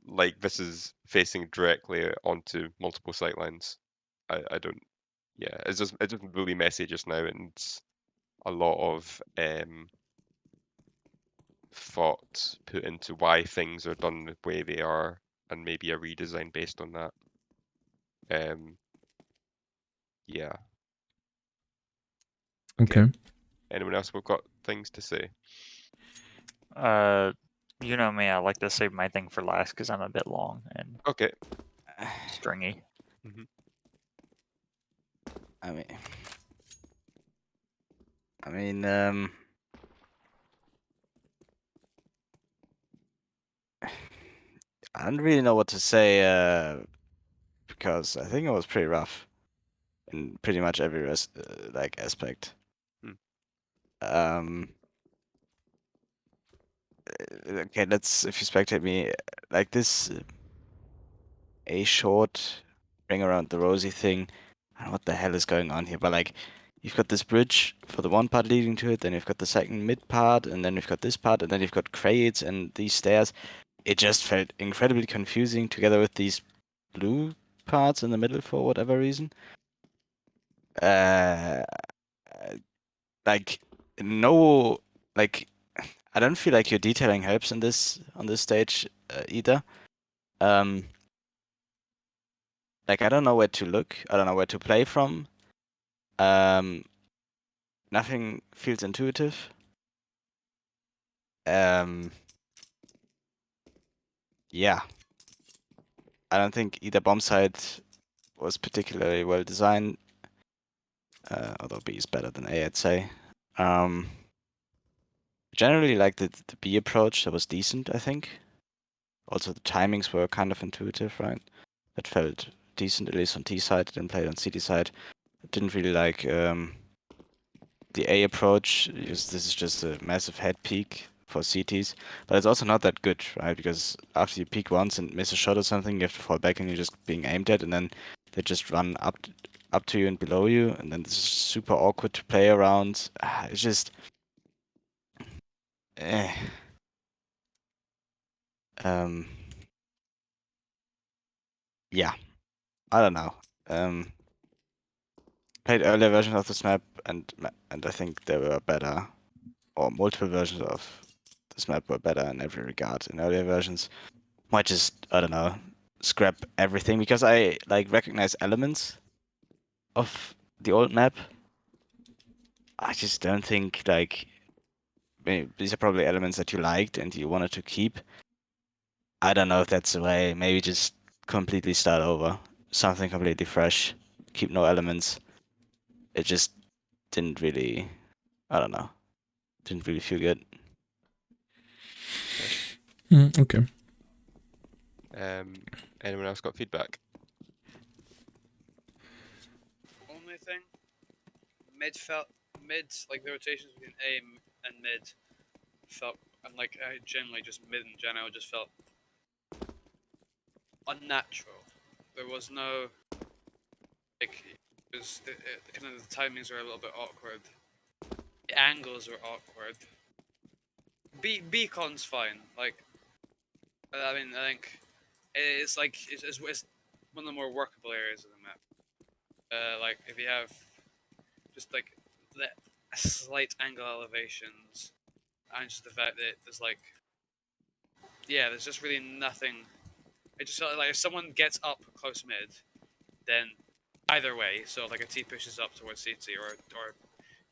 Like, this is facing directly onto multiple sightlines. I don't, yeah, it's just really messy just now, and a lot of thought put into why things are done the way they are, and maybe a redesign based on that. Yeah. Okay. Anyone else we've got things to say? You know me, I like to save my thing for last because I'm a bit long and Okay. stringy. Mhm. I mean, I don't really know what to say, because I think it was pretty rough in pretty much every like aspect. Hmm. Okay, if you spectate me, like this A short ring around the rosy thing. I don't know what the hell is going on here, but like, you've got this bridge for the one part leading to it, then you've got the second mid part, and then you've got this part, and then you've got crates and these stairs. It just felt incredibly confusing together with these blue parts in the middle for whatever reason. Like, no, like, I don't feel like your detailing helps in this on this stage either. Like, I don't know where to look. I don't know where to play from. Nothing feels intuitive. Yeah. I don't think either bomb site was particularly well designed. Although B is better than A, I'd say. Generally, like the B approach, that was decent, I think. Also, the timings were kind of intuitive, right? That felt decent, at least on T side. Didn't play it on CT side. Didn't really like the A approach, because this is just a massive head peek for CTs. But it's also not that good, right? Because after you peek once and miss a shot or something, you have to fall back and you're just being aimed at, and then they just run up to you and below you, and then this is super awkward to play around. It's just... Yeah, I don't know. Played earlier versions of this map, and I think they were better, or multiple versions of this map were better in every regard in earlier versions. Might just, I don't know, scrap everything, because I like recognize elements of the old map. I just don't think like these are probably elements that you liked and you wanted to keep. I don't know if that's the way. Maybe just completely start over, something completely fresh, keep no elements. It just didn't really, I don't know, didn't really feel good. Okay. Anyone else got feedback? Only thing, mid, like the rotations between A and mid felt, and like generally just mid in general just felt unnatural. There was no, like, it was kind of the timings were a little bit awkward. The angles were awkward. Beacon's fine. Like, I mean, I think it's like it's one of the more workable areas of the map. Like if you have just like the slight angle elevations, and just the fact that there's like, yeah, there's just really nothing. It just felt like if someone gets up close mid, then either way, so like a T pushes up towards CT or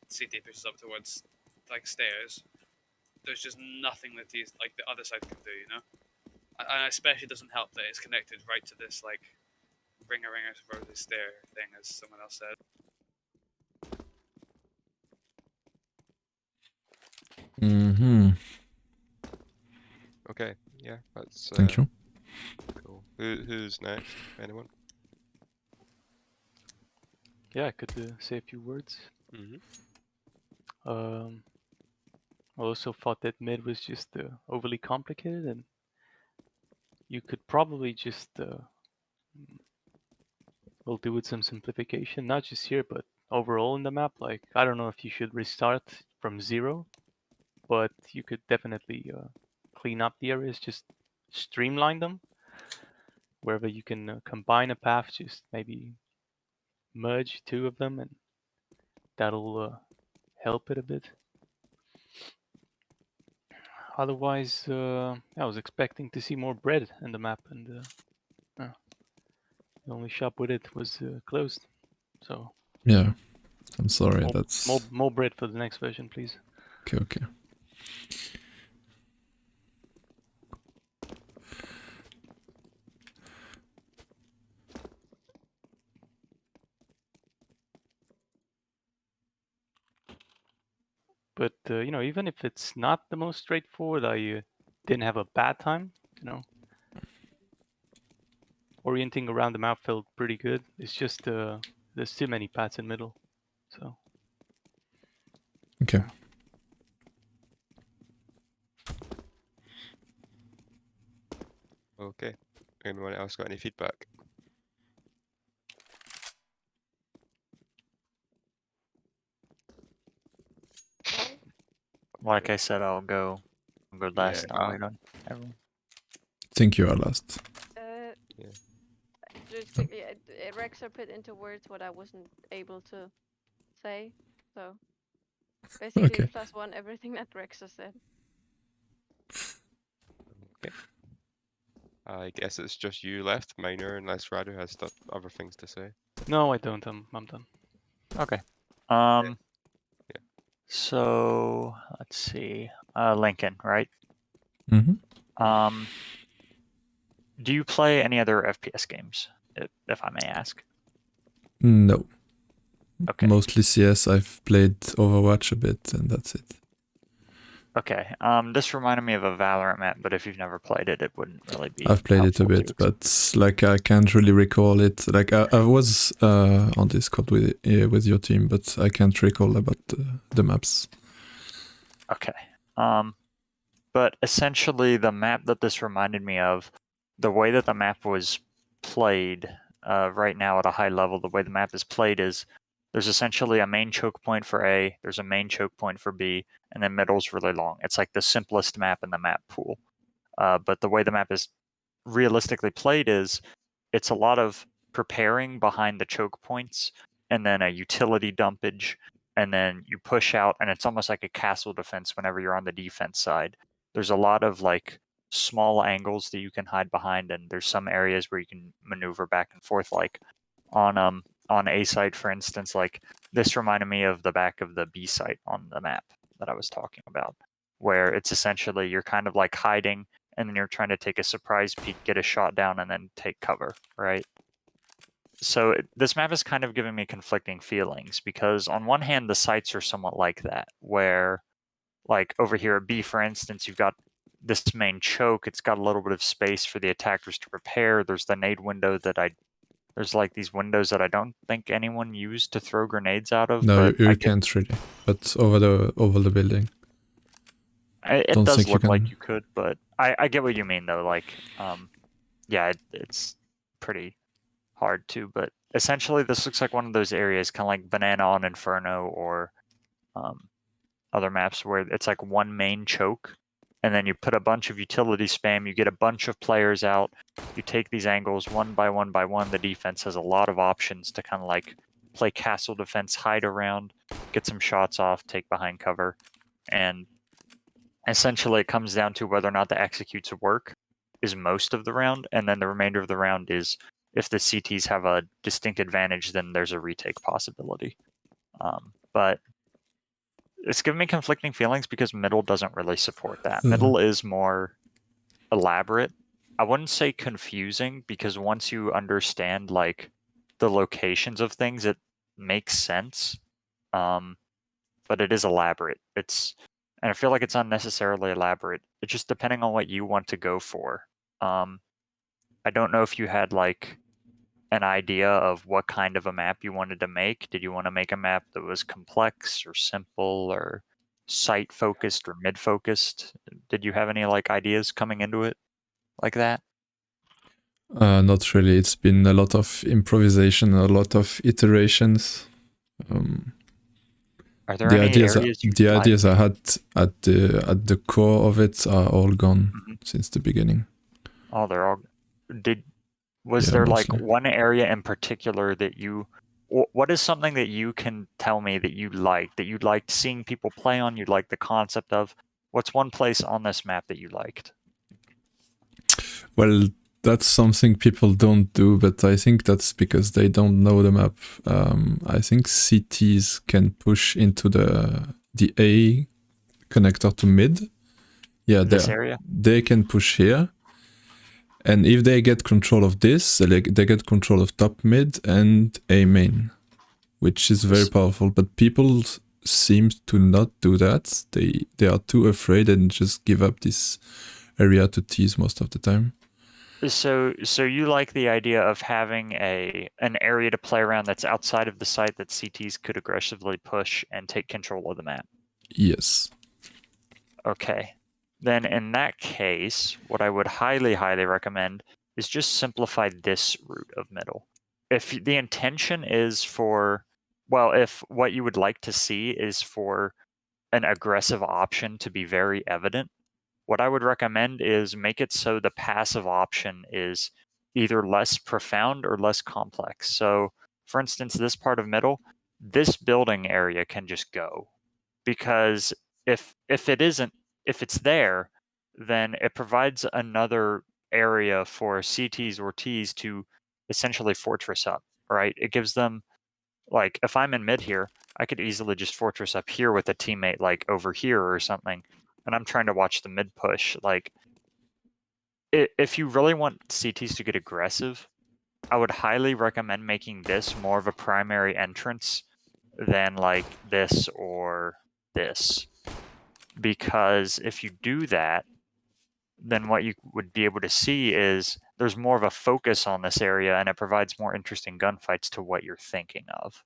CT pushes up towards like stairs, there's just nothing that these like the other side can do, you know. And especially doesn't help that it's connected right to this like ringer roses stair thing, as someone else said. Okay, yeah, that's Thank you. cool. Who's next? Anyone? Yeah, I could say a few words. I also thought that mid was just overly complicated, and you could probably just well do with some simplification, not just here but overall in the map. Like, I don't know if you should restart from 0, but you could definitely clean up the areas, just streamline them. Wherever you can combine a path, just maybe merge 2 of them, and that'll help it a bit. Otherwise, I was expecting to see more bread in the map, and the only shop with it was closed. So Yeah, I'm sorry. That's more bread for the next version, please. okay. But you know, even if it's not the most straightforward, I didn't have a bad time. You know, orienting around the map felt pretty good. It's just there's too many paths in middle, so. Okay. Yeah. Okay. Anyone else got any feedback? Like I said, I'll go last. Yeah, I'll wait on everyone. Think you are last. Yeah. Just quickly, Rexer put into words what I wasn't able to say. So basically, Okay. +1 everything that Rexer said. Okay. I guess it's just you left, Minor, unless Radu has other things to say. No, I don't. I'm done. Okay. Yeah. So let's see. Lincoln, right? Mm-hmm. Do you play any other FPS games, if I may ask? No. Okay. Mostly CS. I've played Overwatch a bit, and that's it. Okay. This reminded me of a Valorant map, but if you've never played it, it wouldn't really be. I've played it a helpful to bit, but like I can't really recall it. Like I was on Discord with your team, but I can't recall about the maps. Okay. But essentially, the map that this reminded me of, the way that the map was played right now at a high level, the way the map is played is there's essentially a main choke point for A, there's a main choke point for B, and then middle's really long. It's like the simplest map in the map pool. But the way the map is realistically played is it's a lot of preparing behind the choke points and then a utility dumpage, and then you push out, and it's almost like a castle defense whenever you're on the defense side. There's a lot of like small angles that you can hide behind, and there's some areas where you can maneuver back and forth, like on A site, for instance. Like this reminded me of the back of the B site on the map that I was talking about, where it's essentially you're kind of like hiding, and then you're trying to take a surprise peek, get a shot down, and then take cover, right? So this map is kind of giving me conflicting feelings, because on one hand, the sites are somewhat like that, where like over here at B, for instance, you've got this main choke. It's got a little bit of space for the attackers to prepare. There's the nade window there's like these windows that I don't think anyone used to throw grenades out of. No, but you can't really. But over the building. It Don't does think you look like can. you could, but I get what you mean though. Like, yeah, it's pretty hard to. But essentially, this looks like one of those areas, kind of like Banana on Inferno or other maps, where it's like one main choke, and then you put a bunch of utility spam. You get a bunch of players out. You take these angles one by one by one. The defense has a lot of options to kind of like play castle defense, hide around, get some shots off, take behind cover, and essentially it comes down to whether or not the executes work is most of the round, and then the remainder of the round is if the CTs have a distinct advantage, then there's a retake possibility. But it's giving me conflicting feelings because middle doesn't really support that. Middle is more elaborate. I wouldn't say confusing, because once you understand like the locations of things, it makes sense. But it is elaborate. And I feel like it's unnecessarily elaborate. It's just depending on what you want to go for. I don't know if you had like an idea of what kind of a map you wanted to make. Did you want to make a map that was complex or simple or site focused or mid focused? Did you have any like ideas coming into it like that? Not really. It's been a lot of improvisation, a lot of iterations. Are there any areas the ideas I had at the core of it are all gone since the beginning. Oh, they're all. Was there mostly. like one area in particular that you? What is something that you can tell me that you liked seeing people play on? You liked the concept of. What's one place on this map that you liked? Well, that's something people don't do, but I think that's because they don't know the map. I think CTs can push into the A connector to mid. Yeah, this area? They can push here. And if they get control of this, they get control of top mid and A main, which is very powerful. But people seem to not do that. They are too afraid and just give up this area to tease most of the time. So you like the idea of having an area to play around that's outside of the site that CTs could aggressively push and take control of the map? Yes. Okay. Then in that case, what I would highly, highly recommend is just simplify this route of middle. If the intention is if what you would like to see is for an aggressive option to be very evident, what I would recommend is make it so the passive option is either less profound or less complex. So, for instance, this part of middle, this building area can just go, because if it's there, then it provides another area for CTs or Ts to essentially fortress up, right? It gives them, like, if I'm in mid here, I could easily just fortress up here with a teammate like over here or something, and I'm trying to watch the mid push. Like, if you really want CTs to get aggressive, I would highly recommend making this more of a primary entrance than like this or this. Because if you do that, then what you would be able to see is there's more of a focus on this area and it provides more interesting gunfights to what you're thinking of.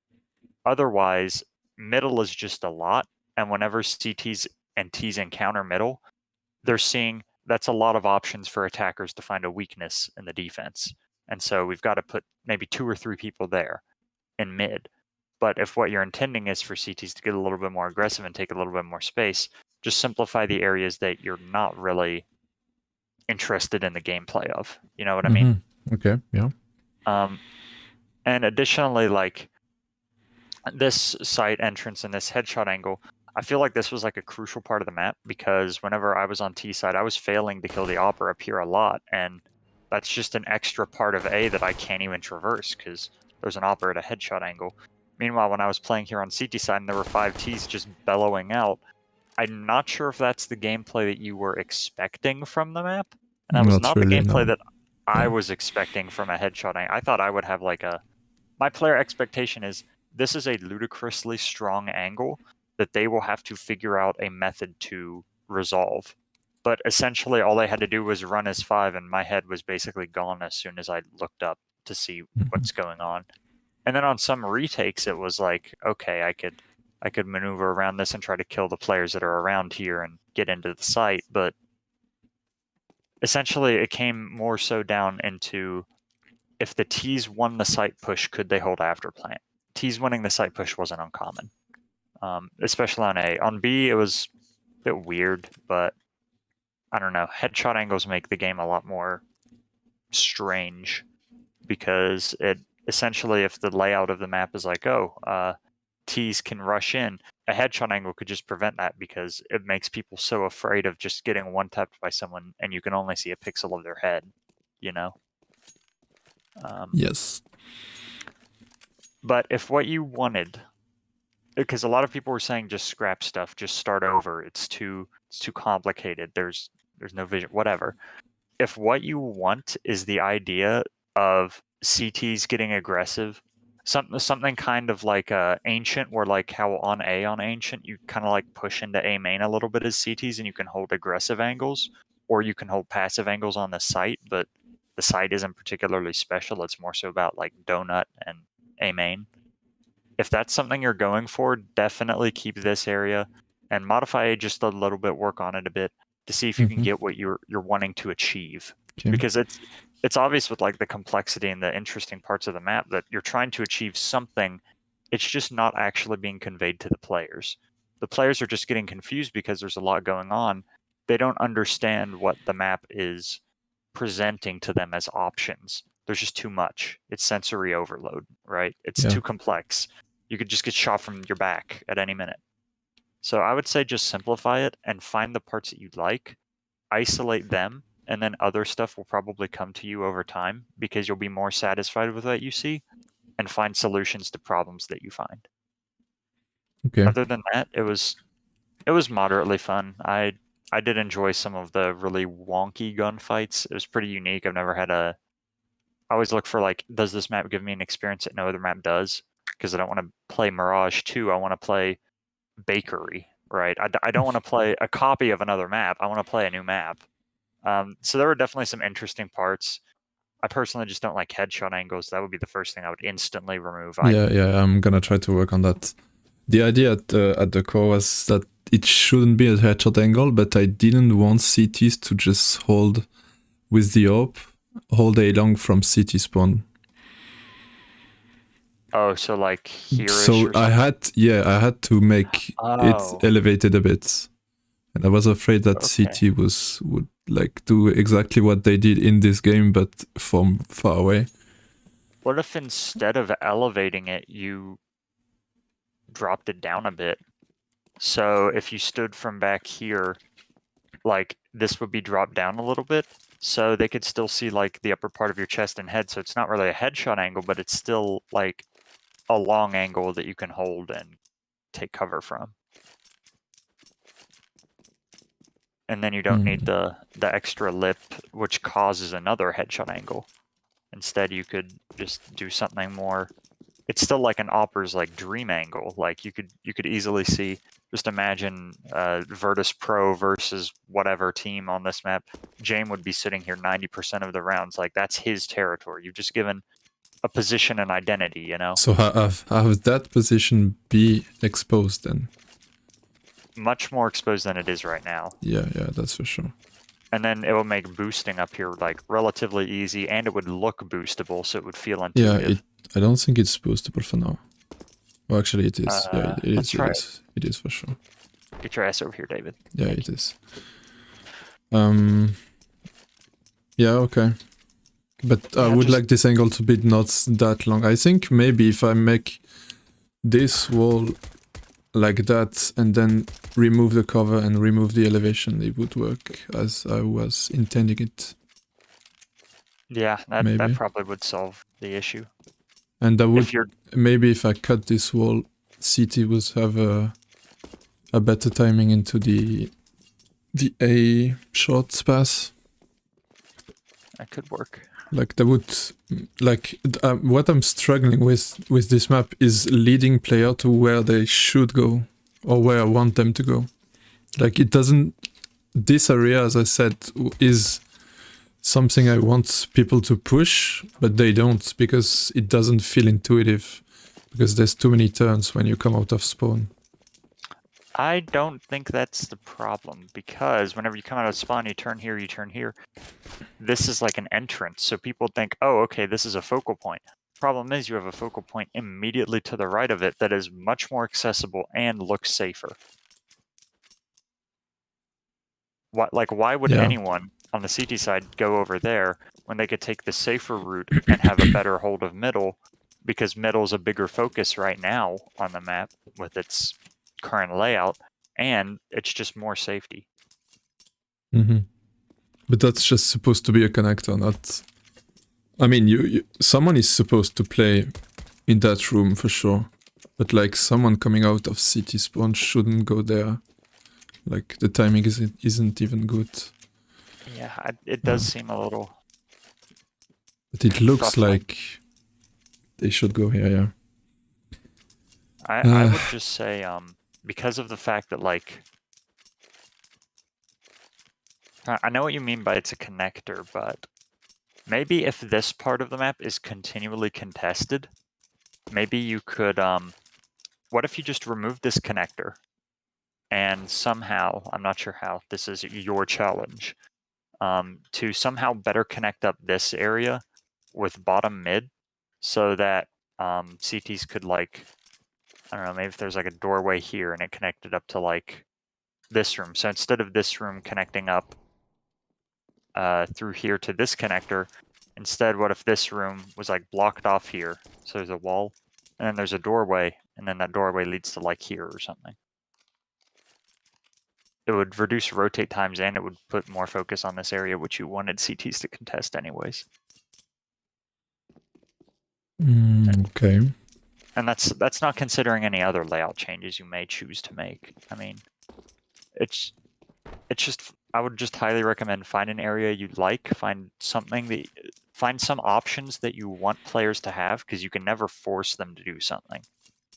Otherwise, middle is just a lot, and whenever CTs and Ts encounter middle, they're seeing that's a lot of options for attackers to find a weakness in the defense. And so we've got to put maybe 2 or 3 people there in mid. But if what you're intending is for CTs to get a little bit more aggressive and take a little bit more space, just simplify the areas that you're not really interested in the gameplay of. You know what I mean? Okay, yeah. And additionally, like this site entrance and this headshot angle, I feel like this was like a crucial part of the map because whenever I was on T side, I was failing to kill the Opera up here a lot, and that's just an extra part of A that I can't even traverse because there's an Opera at a headshot angle. Meanwhile, when I was playing here on CT side and there were 5 Ts just bellowing out, I'm not sure if that's the gameplay that you were expecting from the map. And that was not really, the gameplay no. that I Yeah. was expecting from a headshot angle. I thought I would have like a... My player expectation is this is a ludicrously strong angle that they will have to figure out a method to resolve. But essentially all they had to do was run as 5 and my head was basically gone as soon as I looked up to see what's going on. And then on some retakes it was like, okay, I could maneuver around this and try to kill the players that are around here and get into the site, but essentially it came more so down into if the T's won the site push, could they hold after plant? T's winning the site push wasn't uncommon, especially on A. On B, it was a bit weird, but I don't know. Headshot angles make the game a lot more strange because it essentially, if the layout of the map is like, T's can rush in, a headshot angle could just prevent that because it makes people so afraid of just getting one tapped by someone and you can only see a pixel of their head, you know? Yes. But if what you wanted, because a lot of people were saying just scrap stuff, just start over, it's too complicated, there's no vision, whatever. If what you want is the idea of CTs getting aggressive, something kind of like Ancient, where like how on Ancient you kind of like push into A main a little bit as CTs and you can hold aggressive angles, or you can hold passive angles on the site, but the site isn't particularly special, it's more so about like Donut and A main. If that's something you're going for, definitely keep this area and modify it just a little bit, work on it a bit to see if you can get what you're wanting to achieve. Okay. Because it's obvious with like the complexity and the interesting parts of the map that you're trying to achieve something. It's just not actually being conveyed to the players. The players are just getting confused because there's a lot going on. They don't understand what the map is presenting to them as options. There's just too much. It's sensory overload, right? It's Yeah. too complex. You could just get shot from your back at any minute. So I would say just simplify it and find the parts that you'd like, isolate them, and then other stuff will probably come to you over time because you'll be more satisfied with what you see and find solutions to problems that you find. Okay. Other than that, it was moderately fun. I did enjoy some of the really wonky gunfights. It was pretty unique. I've never had I always look for like, does this map give me an experience that no other map does? Because I don't want to play Mirage 2. I want to play Bakery, right? I don't want to play a copy of another map. I want to play a new map. So there were definitely some interesting parts. I personally just don't like headshot angles. That would be the first thing I would instantly remove. Yeah, I'm gonna try to work on that. The idea at the core was that it shouldn't be a headshot angle, but I didn't want CTs to just hold with the AWP all day long from CT spawn. Oh, so like here. So I had to make it elevated a bit, and I was afraid that CT would like do exactly what they did in this game, but from far away. What if instead of elevating it, you dropped it down a bit? So if you stood from back here, like this would be dropped down a little bit, so they could still see like the upper part of your chest and head. So it's not really a headshot angle, but it's still like a long angle that you can hold and take cover from. And then you don't need the extra lip, which causes another headshot angle. Instead, you could just do something more. It's still like an Opper's like dream angle. Like you could easily see. Just imagine Virtus Pro versus whatever team on this map. Jame would be sitting here 90% of the rounds. Like that's his territory. You've just given a position and identity, you know? So have that position be exposed then? Much more exposed than it is right now. Yeah, that's for sure. And then it will make boosting up here like relatively easy, and it would look boostable, so it would feel Yeah, intuitive. I don't think it's boostable for now. Well, actually, it is. Yeah, it let's is. try It is for sure. Get your ass over here, David. Yeah, it is. Yeah, okay. But I would like this angle to be not that long. I think maybe if I make this wall like that and then remove the cover and remove the elevation, it would work as I was intending it. Yeah, that Maybe. probably would solve the issue. And I would If you're maybe if I cut this wall, CT would have a better timing into the A short pass. that could work. Like that would, like what I'm struggling with this map is leading player to where they should go or where I want them to go. Like it doesn't. This area, as I said, is something I want people to push, but they don't because it doesn't feel intuitive. Because there's too many turns when you come out of spawn. I don't think that's the problem, because whenever you come out of spawn, you turn here, you turn here. This is like an entrance, so people think, oh, okay, this is a focal point. Problem is, you have a focal point immediately to the right of it that is much more accessible and looks safer. Why would anyone on the CT side go over there when they could take the safer route and have a better hold of middle? Because middle's a bigger focus right now on the map with its current layout, and it's just more safety. Mm-hmm. But that's just supposed to be a connector, not... I mean, someone is supposed to play in that room for sure. But like someone coming out of city spawn shouldn't go there. Like the timing isn't even good. Yeah, it does seem a little... But it looks Frustrating. like they should go here, yeah. I would just say, because of the fact that, like... I know what you mean by it's a connector, but maybe if this part of the map is continually contested, maybe you could, what if you just remove this connector and somehow, I'm not sure how, this is your challenge, to somehow better connect up this area with bottom mid so that CTs could, like, I don't know, maybe if there's like a doorway here and it connected up to like this room. So instead of this room connecting up through here to this connector, instead, what if this room was like blocked off here? So there's a wall, and then there's a doorway, and then that doorway leads to like here or something. It would reduce rotate times, and it would put more focus on this area, which you wanted CTs to contest anyways. Okay. And that's not considering any other layout changes you may choose to make. I mean, it's just, I would just highly recommend find an area you like, find some options that you want players to have, because you can never force them to do something.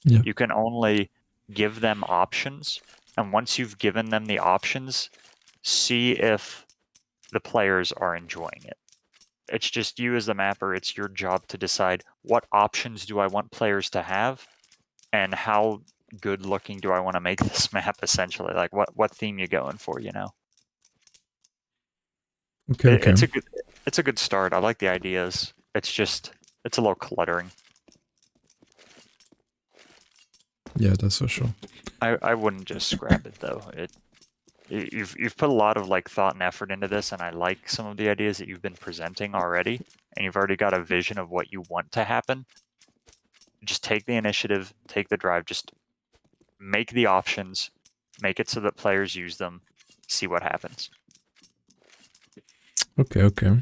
Yeah. You can only give them options, and once you've given them the options, see if the players are enjoying it. It's just you as the mapper, it's your job to decide what options do I want players to have, and how good looking do I want to make this map, essentially. Like what theme you going for, you know? Okay, okay. It's a good start. I like the ideas. It's just, it's a little cluttering. Yeah, that's for sure. I wouldn't just scrap it though. You've put a lot of like thought and effort into this, and I like some of the ideas that you've been presenting already, and you've already got a vision of what you want to happen. Just take the initiative, take the drive, just make the options, make it so that players use them, see what happens. Okay, okay.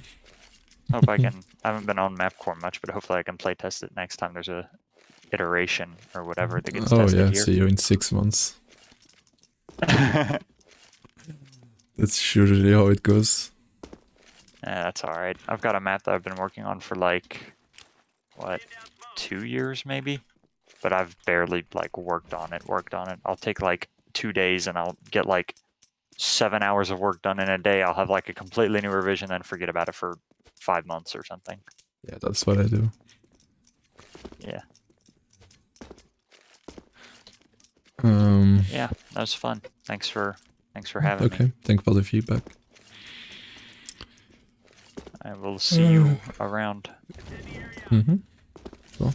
Hope I can. I haven't been on MapCore much, but hopefully I can play test it next time there's a iteration or whatever that gets tested yeah, here. see you in 6 months. That's usually how it goes. That's all right. I've got a map that I've been working on for like what, 2 years maybe, but I've barely like worked on it. I'll take like 2 days and I'll get like 7 hours of work done in a day. I'll have like a completely new revision, then forget about it for 5 months or something. Yeah, that's what I do. Yeah. Um, Yeah, that was fun. Thanks for having me. okay, thank for the feedback. I will see you around. Mm-hmm. Sure.